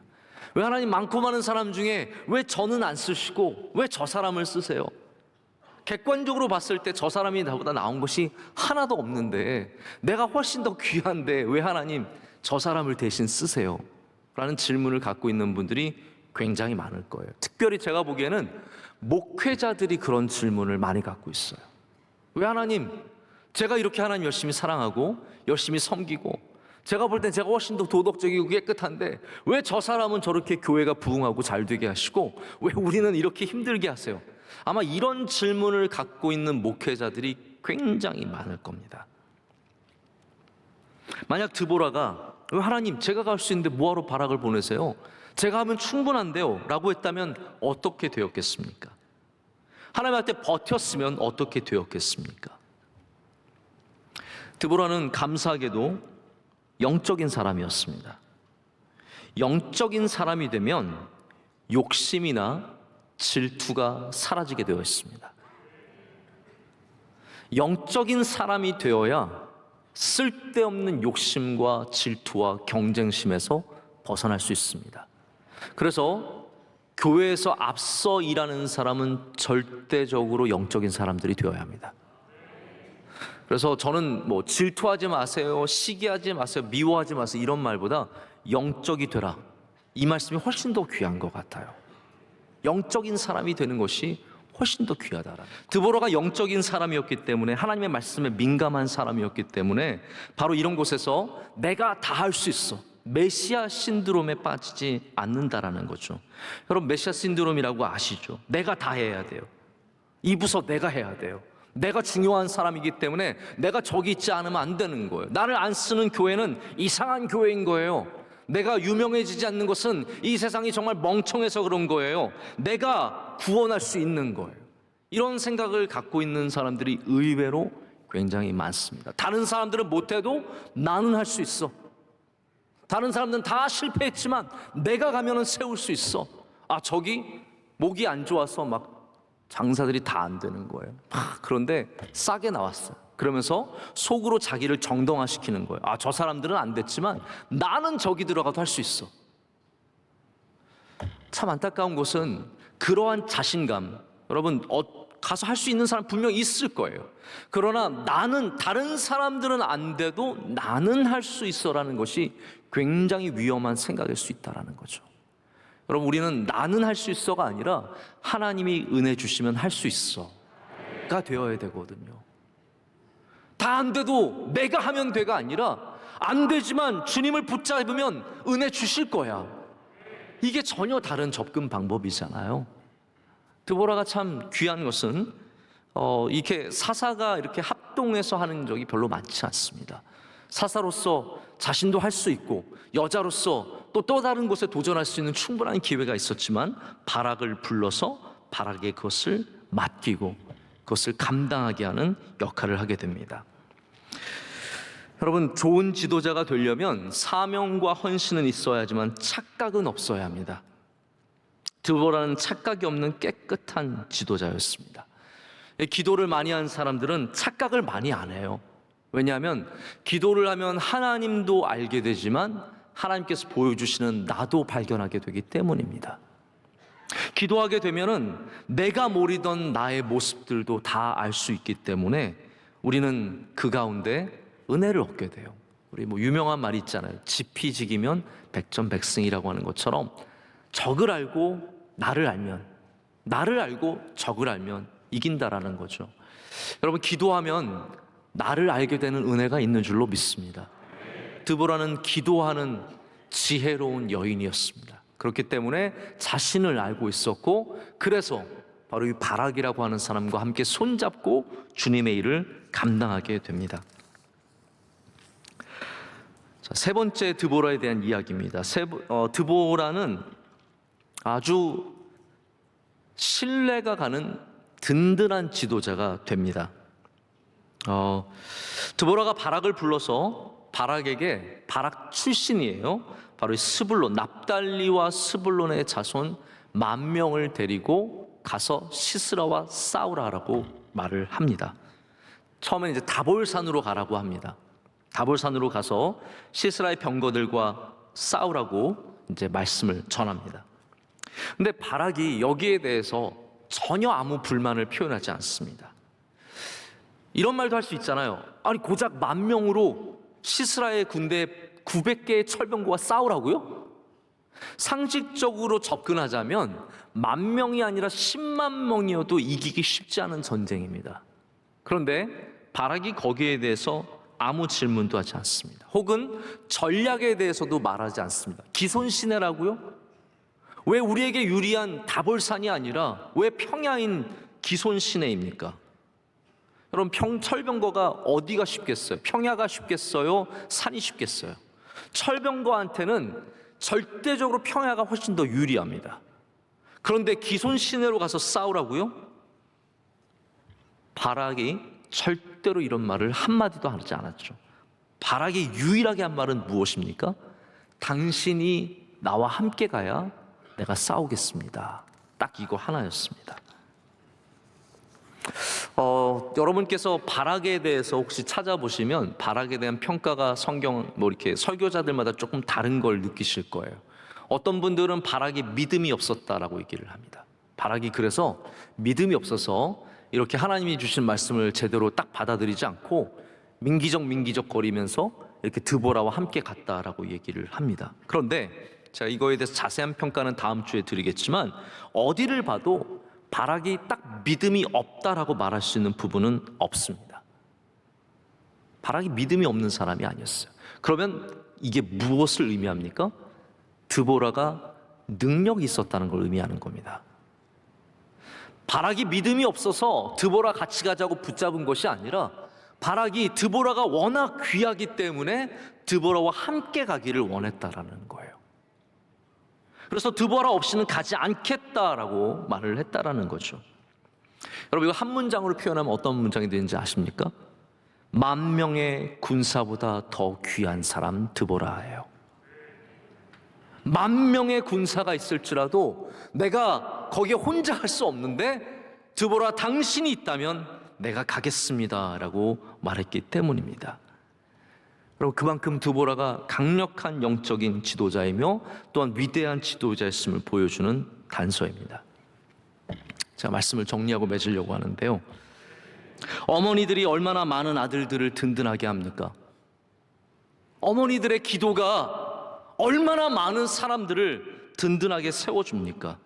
왜 하나님, 많고 많은 사람 중에 왜 저는 안 쓰시고 왜 저 사람을 쓰세요? 객관적으로 봤을 때 저 사람이 나보다 나은 것이 하나도 없는데 내가 훨씬 더 귀한데 왜 하나님 저 사람을 대신 쓰세요? 라는 질문을 갖고 있는 분들이 굉장히 많을 거예요. 특별히 제가 보기에는 목회자들이 그런 질문을 많이 갖고 있어요. 왜 하나님, 제가 이렇게 하나님 열심히 사랑하고 열심히 섬기고 제가 볼 땐 제가 훨씬 더 도덕적이고 깨끗한데 왜 저 사람은 저렇게 교회가 부흥하고 잘 되게 하시고 왜 우리는 이렇게 힘들게 하세요? 아마 이런 질문을 갖고 있는 목회자들이 굉장히 많을 겁니다. 만약 드보라가 왜 하나님, 제가 갈 수 있는데 뭐하러 바락을 보내세요? 제가 하면 충분한데요 라고 했다면 어떻게 되었겠습니까? 하나님한테 버텼으면 어떻게 되었겠습니까? 드보라는 감사하게도 영적인 사람이었습니다. 영적인 사람이 되면 욕심이나 질투가 사라지게 되어 있습니다. 영적인 사람이 되어야 쓸데없는 욕심과 질투와 경쟁심에서 벗어날 수 있습니다. 그래서 교회에서 앞서 일하는 사람은 절대적으로 영적인 사람들이 되어야 합니다. 그래서 저는 뭐 질투하지 마세요, 시기하지 마세요, 미워하지 마세요 이런 말보다 영적이 되라, 이 말씀이 훨씬 더 귀한 것 같아요. 영적인 사람이 되는 것이 훨씬 더 귀하다라. 드보라가 영적인 사람이었기 때문에, 하나님의 말씀에 민감한 사람이었기 때문에 바로 이런 곳에서 내가 다 할 수 있어, 메시아 신드롬에 빠지지 않는다라는 거죠. 여러분, 메시아 신드롬이라고 아시죠? 내가 다 해야 돼요. 이 부서 내가 해야 돼요. 내가 중요한 사람이기 때문에 내가 저기 있지 않으면 안 되는 거예요. 나를 안 쓰는 교회는 이상한 교회인 거예요. 내가 유명해지지 않는 것은 이 세상이 정말 멍청해서 그런 거예요. 내가 구원할 수 있는 거예요. 이런 생각을 갖고 있는 사람들이 의외로 굉장히 많습니다. 다른 사람들은 못해도 나는 할 수 있어. 다른 사람들은 다 실패했지만 내가 가면은 세울 수 있어. 아, 저기 목이 안 좋아서 막 장사들이 다 안 되는 거예요. 그런데 싸게 나왔어요. 그러면서 속으로 자기를 정당화시키는 거예요. 아, 저 사람들은 안 됐지만 나는 저기 들어가도 할 수 있어. 참 안타까운 것은 그러한 자신감, 여러분 가서 할 수 있는 사람 분명히 있을 거예요. 그러나 나는, 다른 사람들은 안 돼도 나는 할 수 있어라는 것이 굉장히 위험한 생각일 수 있다는 거죠. 여러분, 우리는 나는 할 수 있어가 아니라 하나님이 은혜 주시면 할 수 있어가 되어야 되거든요. 다 안 돼도 내가 하면 돼가 아니라 안 되지만 주님을 붙잡으면 은혜 주실 거야. 이게 전혀 다른 접근 방법이잖아요. 드보라가 참 귀한 것은 이렇게 사사가 이렇게 합동해서 하는 적이 별로 많지 않습니다. 사사로서 자신도 할 수 있고 여자로서 또 다른 곳에 도전할 수 있는 충분한 기회가 있었지만 바락을 불러서 바락에 그것을 맡기고 그것을 감당하게 하는 역할을 하게 됩니다. 여러분, 좋은 지도자가 되려면 사명과 헌신은 있어야지만 착각은 없어야 합니다. 드보라는 착각이 없는 깨끗한 지도자였습니다. 기도를 많이 한 사람들은 착각을 많이 안 해요. 왜냐하면 기도를 하면 하나님도 알게 되지만 하나님께서 보여주시는 나도 발견하게 되기 때문입니다. 기도하게 되면은 내가 모르던 나의 모습들도 다 알 수 있기 때문에 우리는 그 가운데 은혜를 얻게 돼요. 우리 유명한 말이 있잖아요. 지피지기면 백전백승이라고 하는 것처럼 적을 알고 나를 알면, 나를 알고 적을 알면 이긴다라는 거죠. 여러분, 기도하면 나를 알게 되는 은혜가 있는 줄로 믿습니다. 드보라는 기도하는 지혜로운 여인이었습니다. 그렇기 때문에 자신을 알고 있었고, 그래서 바로 이 바락이라고 하는 사람과 함께 손잡고 주님의 일을 감당하게 됩니다. 자, 세 번째 드보라에 대한 이야기입니다. 드보라는 아주 신뢰가 가는 든든한 지도자가 됩니다. 드보라가 바락을 불러서 바락에게, 바락 출신이에요, 바로 이 스불론, 납달리와 스불론의 자손 10,000명을 데리고 가서 시스라와 싸우라라고 말을 합니다. 처음엔 이제 다볼산으로 가라고 합니다. 다볼산으로 가서 시스라의 병거들과 싸우라고 이제 말씀을 전합니다. 근데 바락이 여기에 대해서 전혀 아무 불만을 표현하지 않습니다. 이런 말도 할 수 있잖아요. 아니, 고작 10,000명으로 시스라의 군대 900개의 철병거와 싸우라고요? 상식적으로 접근하자면 10,000명이 아니라 10만 명이어도 이기기 쉽지 않은 전쟁입니다. 그런데 바락이 거기에 대해서 아무 질문도 하지 않습니다. 혹은 전략에 대해서도 말하지 않습니다. 기손시내라고요? 왜 우리에게 유리한 다볼산이 아니라 왜 평야인 기손시내입니까? 여러분, 철병거가 어디가 쉽겠어요? 평야가 쉽겠어요? 산이 쉽겠어요? 철병거한테는 절대적으로 평야가 훨씬 더 유리합니다. 그런데 기손시내로 가서 싸우라고요? 바락이 절대로 이런 말을 한마디도 하지 않았죠. 바락이 유일하게 한 말은 무엇입니까? 당신이 나와 함께 가야 내가 싸우겠습니다. 딱 이거 하나였습니다. 여러분께서 바락에 대해서 혹시 찾아보시면 바락에 대한 평가가 성경 이렇게 설교자들마다 조금 다른 걸 느끼실 거예요. 어떤 분들은 바락이 믿음이 없었다라고 얘기를 합니다. 바락이 그래서 믿음이 없어서 이렇게 하나님이 주신 말씀을 제대로 딱 받아들이지 않고 민기적 거리면서 이렇게 드보라와 함께 갔다라고 얘기를 합니다. 그런데 제가 이거에 대해서 자세한 평가는 다음 주에 드리겠지만 어디를 봐도 바락이 딱 믿음이 없다라고 말할 수 있는 부분은 없습니다. 바락이 믿음이 없는 사람이 아니었어요. 그러면 이게 무엇을 의미합니까? 드보라가 능력이 있었다는 걸 의미하는 겁니다. 바락이 믿음이 없어서 드보라 같이 가자고 붙잡은 것이 아니라 바락이 드보라가 워낙 귀하기 때문에 드보라와 함께 가기를 원했다라는 거예요. 그래서 드보라 없이는 가지 않겠다라고 말을 했다라는 거죠. 여러분, 이거 한 문장으로 표현하면 어떤 문장이 되는지 아십니까? 10,000명의 군사보다 더 귀한 사람 드보라예요. 10,000명의 군사가 있을지라도 내가 거기에 혼자 갈 수 없는데 드보라 당신이 있다면 내가 가겠습니다 라고 말했기 때문입니다. 여러분, 그만큼 드보라가 강력한 영적인 지도자이며 또한 위대한 지도자였음을 보여주는 단서입니다. 제가 말씀을 정리하고 맺으려고 하는데요, 어머니들이 얼마나 많은 아들들을 든든하게 합니까? 어머니들의 기도가 얼마나 많은 사람들을 든든하게 세워줍니까?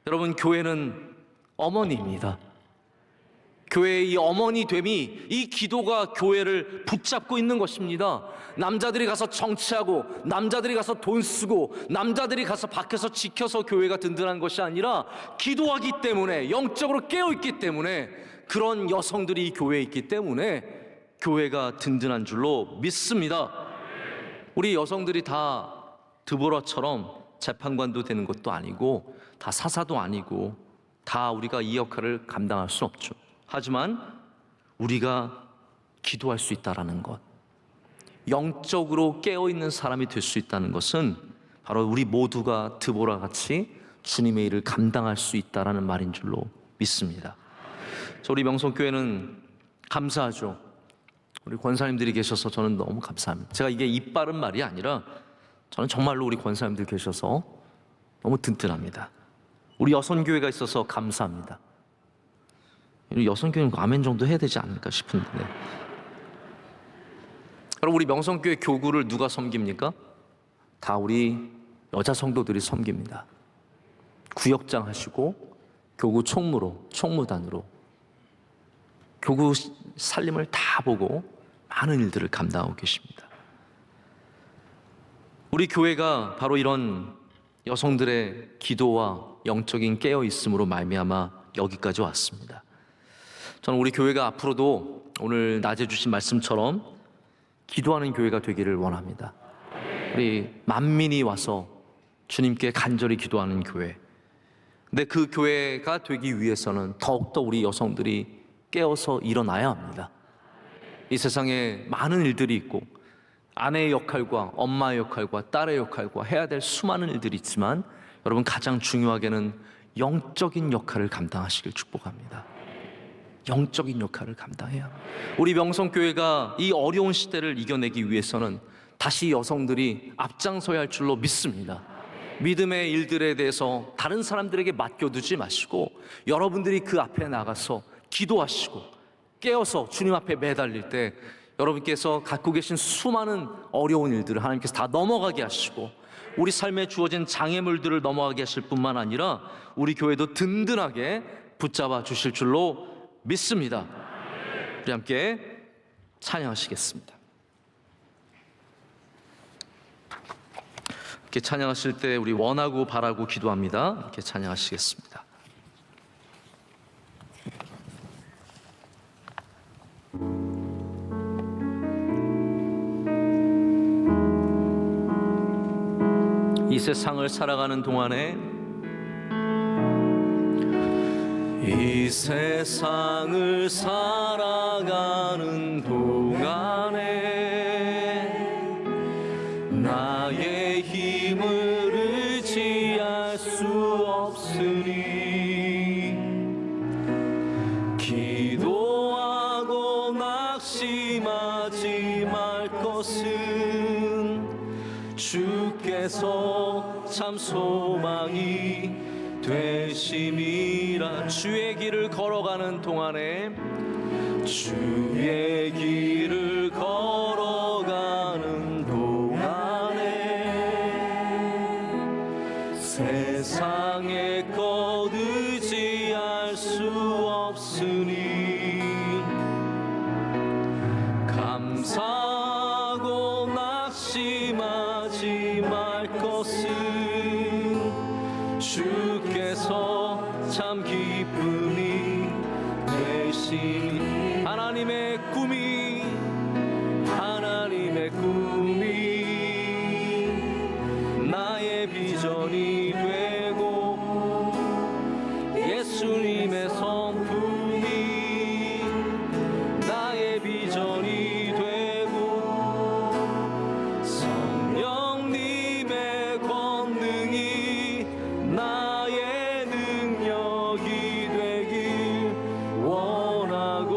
여러분, 교회는 어머니입니다. 교회의 이 어머니 됨이, 이 기도가 교회를 붙잡고 있는 것입니다. 남자들이 가서 정치하고, 남자들이 가서 돈 쓰고, 남자들이 가서 밖에서 지켜서 교회가 든든한 것이 아니라 기도하기 때문에, 영적으로 깨어있기 때문에, 그런 여성들이 이 교회에 있기 때문에 교회가 든든한 줄로 믿습니다. 우리 여성들이 다 드보라처럼 재판관도 되는 것도 아니고, 다 사사도 아니고, 다 우리가 이 역할을 감당할 수 없죠. 하지만 우리가 기도할 수 있다는 것, 영적으로 깨어있는 사람이 될 수 있다는 것은 바로 우리 모두가 드보라 같이 주님의 일을 감당할 수 있다는 말인 줄로 믿습니다. 우리 명성교회는 감사하죠. 우리 권사님들이 계셔서 저는 너무 감사합니다. 제가 이게 입 바른 말이 아니라 저는 정말로 우리 권사님들 계셔서 너무 든든합니다. 우리 여선교회가 있어서 감사합니다. 여성교회는 아멘 정도 해야 되지 않을까 싶은데, 여러분, 우리 명성교회 교구를 누가 섬깁니까? 다 우리 여자 성도들이 섬깁니다. 구역장 하시고 교구 총무로, 총무단으로 교구 살림을 다 보고 많은 일들을 감당하고 계십니다. 우리 교회가 바로 이런 여성들의 기도와 영적인 깨어있음으로 말미암아 여기까지 왔습니다. 저는 우리 교회가 앞으로도 오늘 낮에 주신 말씀처럼 기도하는 교회가 되기를 원합니다. 우리 만민이 와서 주님께 간절히 기도하는 교회. 근데 그 교회가 되기 위해서는 더욱더 우리 여성들이 깨어서 일어나야 합니다. 이 세상에 많은 일들이 있고, 아내의 역할과 엄마의 역할과 딸의 역할과 해야 될 수많은 일들이 있지만, 여러분, 가장 중요하게는 영적인 역할을 감당하시길 축복합니다. 영적인 역할을 감당해야 합니다. 우리 명성교회가 이 어려운 시대를 이겨내기 위해서는 다시 여성들이 앞장서야 할 줄로 믿습니다. 믿음의 일들에 대해서 다른 사람들에게 맡겨두지 마시고, 여러분들이 그 앞에 나가서 기도하시고 깨어서 주님 앞에 매달릴 때 여러분께서 갖고 계신 수많은 어려운 일들을 하나님께서 다 넘어가게 하시고, 우리 삶에 주어진 장애물들을 넘어가게 하실 뿐만 아니라 우리 교회도 든든하게 붙잡아 주실 줄로 믿습니다. 우리 함께 찬양하시겠습니다. 이렇게 찬양하실 때 우리 원하고 바라고 기도합니다. 이렇게 찬양하시겠습니다. 이 세상을 살아가는 동안에, 이 세상을 살아가는 동안에 나의 힘을 의지할 수 없으니, 기도하고 낙심하지 말 것은 주께서 참 소망이 되심이라. 주의 길을 걸어가는 동안에, 주의 길을 걸어가는 동안에 세상의 것 의지할 수 없으니, 감사하고 낙심하지 말 것은 주께서 참 기쁨이 되시니. 하나님의 꿈이, 하나님의 꿈이 나의 비전이 되고, 예수님의 성품이 나의 비전이 되고, 성령님의 권능이 나의 능력이 되길 원하고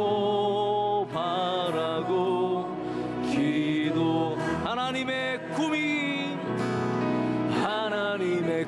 바라고 기도. 하나님의 꿈이, 하나님의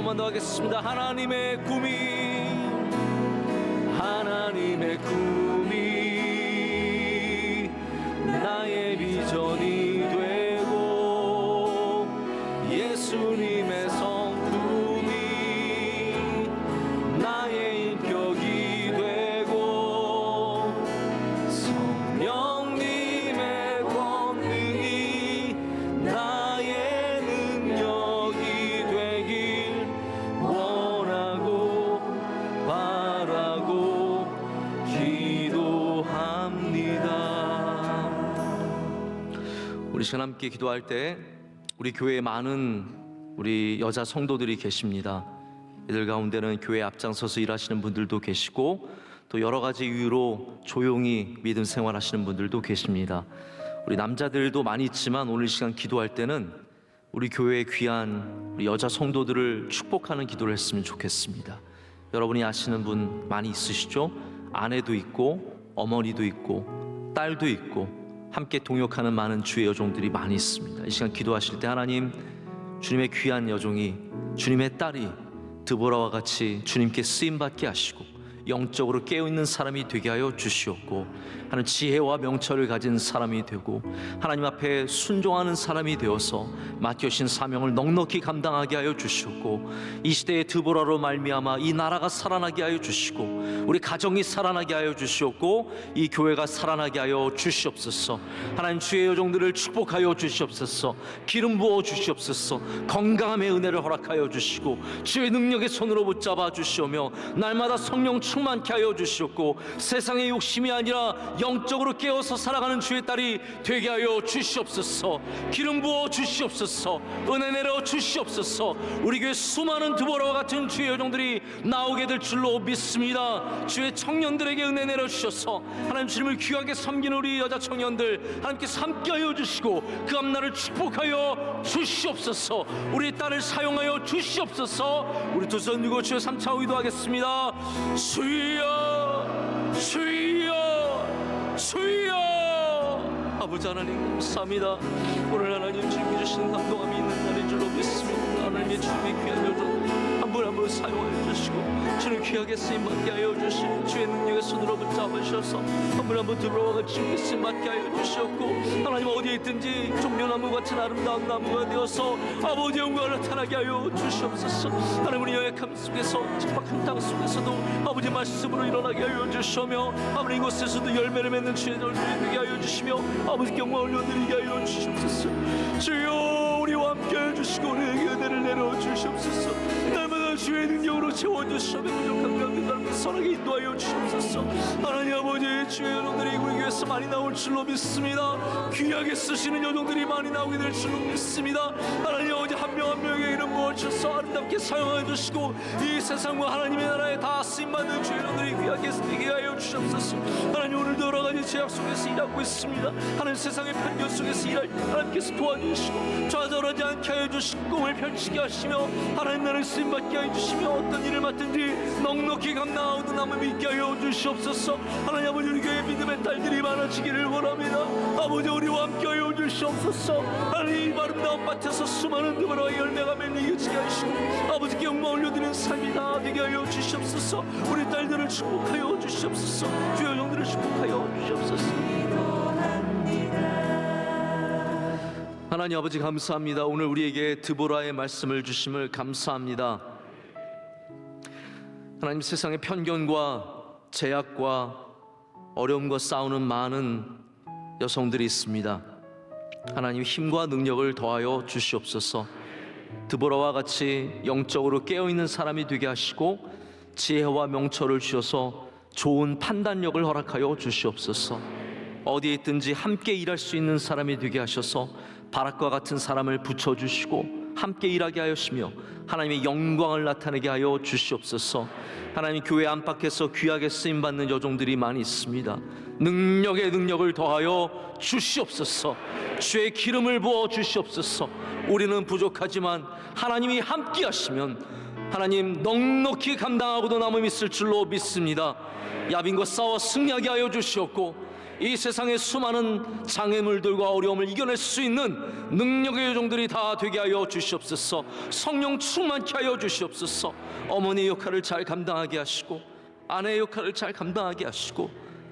번만 더 하겠습니다. 하나님의 꿈이 나의 비전이 되고 예수님의 성품이 나의 인격이 되고 성령님의 권능이 나의 능력이 되길 원하고 바라고 기도합니다. 우리 시간 함께 기도할 때 우리 교회에 많은 우리 여자 성도들이 계십니다. 이들 가운데는 교회 앞장서서 일하시는 분들도 계시고 또 여러 가지 이유로 조용히 믿음 생활하시는 분들도 계십니다. 우리 남자들도 많이 있지만 오늘 시간 기도할 때는 우리 교회의 귀한 우리 여자 성도들을 축복하는 기도를 했으면 좋겠습니다. 여러분이 아시는 분 많이 있으시죠? 아내도 있고 어머니도 있고 딸도 있고 함께 동역하는 많은 주의 여종들이 많이 있습니다. 이 시간 기도하실 때 하나님, 주님의 귀한 여종이, 주님의 딸이 드보라와 같이 주님께 쓰임받게 하시고 영적으로 깨어있는 사람이 되게 하여 주시옵고 하는 지혜와 명철을 가진 사람이 되고 하나님 앞에 순종하는 사람이 되어서 맡겨신 사명을 넉넉히 감당하게 하여 주시옵고 이 시대의 드보라로 말미암아 이 나라가 살아나게 하여 주시고 우리 가정이 살아나게 하여 주시옵고 이 교회가 살아나게 하여 주시옵소서. 하나님 주의 여종들을 축복하여 주시옵소서. 기름 부어 주시옵소서. 건강함의 은혜를 허락하여 주시고 주의 능력의 손으로 붙잡아 주시오며 날마다 성령 충만케 하여 주시옵고 세상의 욕심이 아니라 영적으로 깨어서 살아가는 주의 딸이 되게 하여 주시옵소서. 기름 부어 주시옵소서. 은혜 내려 주시옵소서. 우리 교회 수많은 드보라와 같은 주의 여종들이 나오게 될 줄로 믿습니다. 주의 청년들에게 은혜 내려 주셔서 하나님 주님을 귀하게 섬기는 우리 여자 청년들 하나님께서 함께 하여 주시고 그 앞날을 축복하여 주시옵소서. 우리 딸을 사용하여 주시옵소서. 우리 두 손 들고 주의 삼창 기도하겠습니다. 주여 주여 주여. 아버지 하나님 감사합니다. 오늘 하나님 주님이 주시는 감동함이 있는 날인 줄로 믿습니다. 하나님의 주님의 귀한 여종 한 분 한 분 사용하여 주시고 주님 귀하게 쓰임받게 하여 주시고 주의 능력의 손으로 붙잡으셔서 한 분 한 분 들어와 같이 주님께 쓰임받게 하여 주시옵고 하나님 어디에 있든지 종려나무 같은 아름다운 나무가 되어서 아버지의 영광을 나타나게 하여 주시옵소서. 하나님 우리 연약함 속에서 척박한 땅 속에서도 아버지 말씀으로 일어나게 하여 주시오며 아버지 이곳에서도 열매를 맺는 주의 열매를 되게 하여 주시며 아버지 영광을 올려드리게 하여 주시옵소서. 주여 우리와 함께 해주시고 우리에게 은혜를 내려 주시옵소서. 날마다 주의 능력으로 채워주시며 부족한 가운데 나를 선하게 인도하여 주시옵소서. 하나님 아버지 주의 여종들이 우리 교회에서 많이 나올 줄로 믿습니다. 귀하게 쓰시는 여종들이 많이 나오게 될 줄로 믿습니다. 하나님 아버지 한 명 한 명에게 이름 부어주셔서 아름답게 사용하여 주시고 이 세상과 하나님의 나라에 다 쓰임받는 주의 여종들이 귀하게 쓰게 하여 주시옵소서. 하나님 오늘도 여러 가지 제약 속에서 일하고 있습니다. 하나님 세상의 편견 속에서 일할 때 하나님께서 도와주시고 좌절하지 않게 하여 주시고 꿈을 펼치게 하시며 하나님 나를 쓰임받게 하여 주시며 어떤 일을 맡든지 넉넉히 감당하고도 남을 믿게 하여 주시옵소서. 하나님 아버지 우리 교회 믿음의 딸들이 많아지기를 원합니다. 아버지 우리와 함께 하여 주시옵소서. 하나님 이 아름다운 밭에서 수많은 드보라와 열매가 맺리게 하시고 아버지께 영광 올려드리는 삶이 다 되게 하여 주시옵소서. 우리 딸들을 축복하여 주시옵소서. 주여 영들을 축복하여 주시옵소서. 하나님 아버지 감사합니다. 오늘 우리에게 드보라의 말씀을 주심을 감사합니다. 하나님 세상의 편견과 제약과 어려움과 싸우는 많은 여성들이 있습니다. 하나님 힘과 능력을 더하여 주시옵소서. 드보라와 같이 영적으로 깨어있는 사람이 되게 하시고 지혜와 명철을 주셔서 좋은 판단력을 허락하여 주시옵소서. 어디에 있든지 함께 일할 수 있는 사람이 되게 하셔서 바락과 같은 사람을 붙여주시고 함께 일하게 하시며 하나님의 영광을 나타내게 하여 주시옵소서. 하나님 교회 안팎에서 귀하게 쓰임받는 여종들이 많이 있습니다. 능력에 능력을 더하여 주시옵소서. 주의 기름을 부어 주시옵소서. 우리는 부족하지만 하나님이 함께 하시면 하나님 넉넉히 감당하고도 남음 있을 줄로 믿습니다. 야빈과 싸워 승리하게 하여 주시옵고 이 세상의 수많은 장애물들과 어려움을 이겨낼 수 있는 능력의 요정들이 다 되게 하여 주시옵소서. 성령 충만케 하여 주시옵소서. 어머니 역할을 잘 감당하게 하시고 아내의 역할을 잘 감당하게 하시고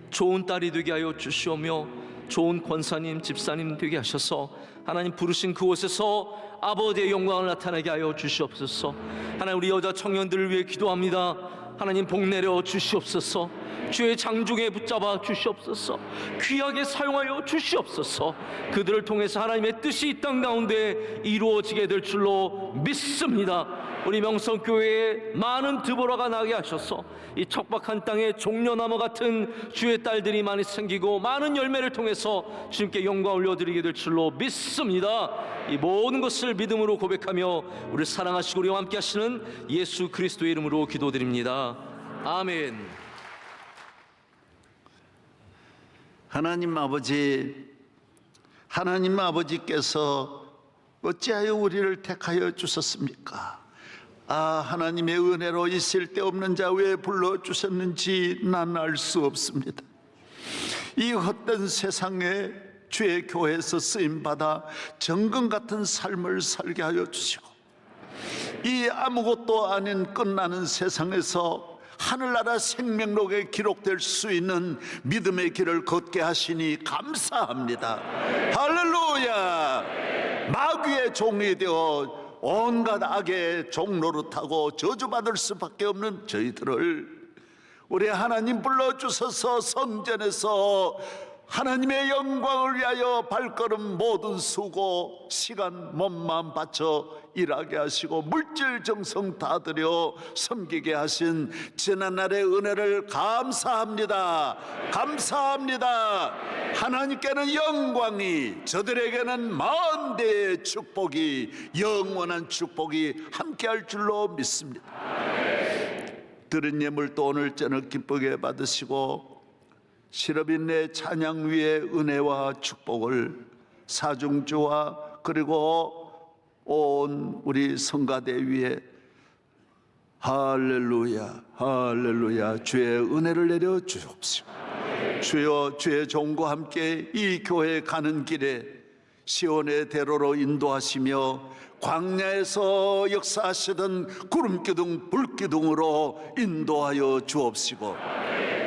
좋은 딸이 되게 하여 주시오며 좋은 권사님, 집사님 되게 하셔서 하나님 부르신 그곳에서 아버지의 영광을 나타내게 하여 주시옵소서. 하나님 우리 여자 청년들을 위해 기도합니다. 하나님 복 내려 주시옵소서. 주의 장중에 붙잡아 주시옵소서. 귀하게 사용하여 주시옵소서. 그들을 통해서 하나님의 뜻이 이 땅 가운데 이루어지게 될 줄로 믿습니다. 우리 명성교회에 많은 드보라가 나게 하셔서 이 척박한 땅에 종려나무 같은 주의 딸들이 많이 생기고 많은 열매를 통해서 주님께 영광 올려드리게 될 줄로 믿습니다. 이 모든 것을 믿음으로 고백하며 우리 사랑하시고 우리와 함께 하시는 예수 그리스도의 이름으로 기도드립니다. 아멘. 하나님 아버지께서 어찌하여 우리를 택하여 주셨습니까? 하나님의 은혜로 이 쓸데없는 자 왜 불러주셨는지 난 알 수 없습니다. 이 헛된 세상에 주의 교회에서 쓰임받아 정금 같은 삶을 살게 하여 주시고 이 아무것도 아닌 끝나는 세상에서 하늘나라 생명록에 기록될 수 있는 믿음의 길을 걷게 하시니 감사합니다. 할렐루야. 마귀의 종이 되어 온갖 악의 종노릇하고 저주받을 수밖에 없는 저희들을 우리 하나님 불러주셔서 성전에서 하나님의 영광을 위하여 발걸음 모든 수고 시간 몸만 바쳐 일하게 하시고 물질 정성 다 들여 섬기게 하신 지난날의 은혜를 감사합니다. 감사합니다. 하나님께는 영광이, 저들에게는 만대의 축복이, 영원한 축복이 함께할 줄로 믿습니다. 들은 예물도 오늘 저녁 기쁘게 받으시고 실업인의 찬양 위에 은혜와 축복을 사중주와 그리고 온 우리 성가대 위에 할렐루야 할렐루야 주의 은혜를 내려 주옵시고 주여 주의 종과 함께 이 교회 가는 길에 시온의 대로로 인도하시며 광야에서 역사하시던 구름기둥 불기둥으로 인도하여 주옵시고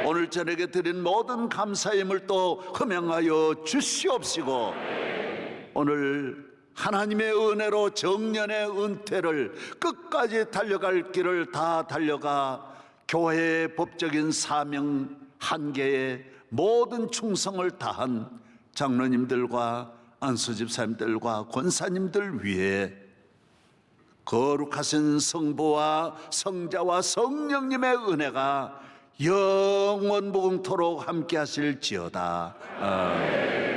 오늘 저녁에 드린 모든 감사의 물도 흠양하여 주시옵시고 오늘 하나님의 은혜로 정년의 은퇴를 끝까지 달려갈 길을 다 달려가 교회의 법적인 사명 한계에 모든 충성을 다한 장로님들과 안수집사님들과 권사님들 위해 거룩하신 성부와 성자와 성령님의 은혜가 영원 무궁토록 함께 하실지어다. 아멘.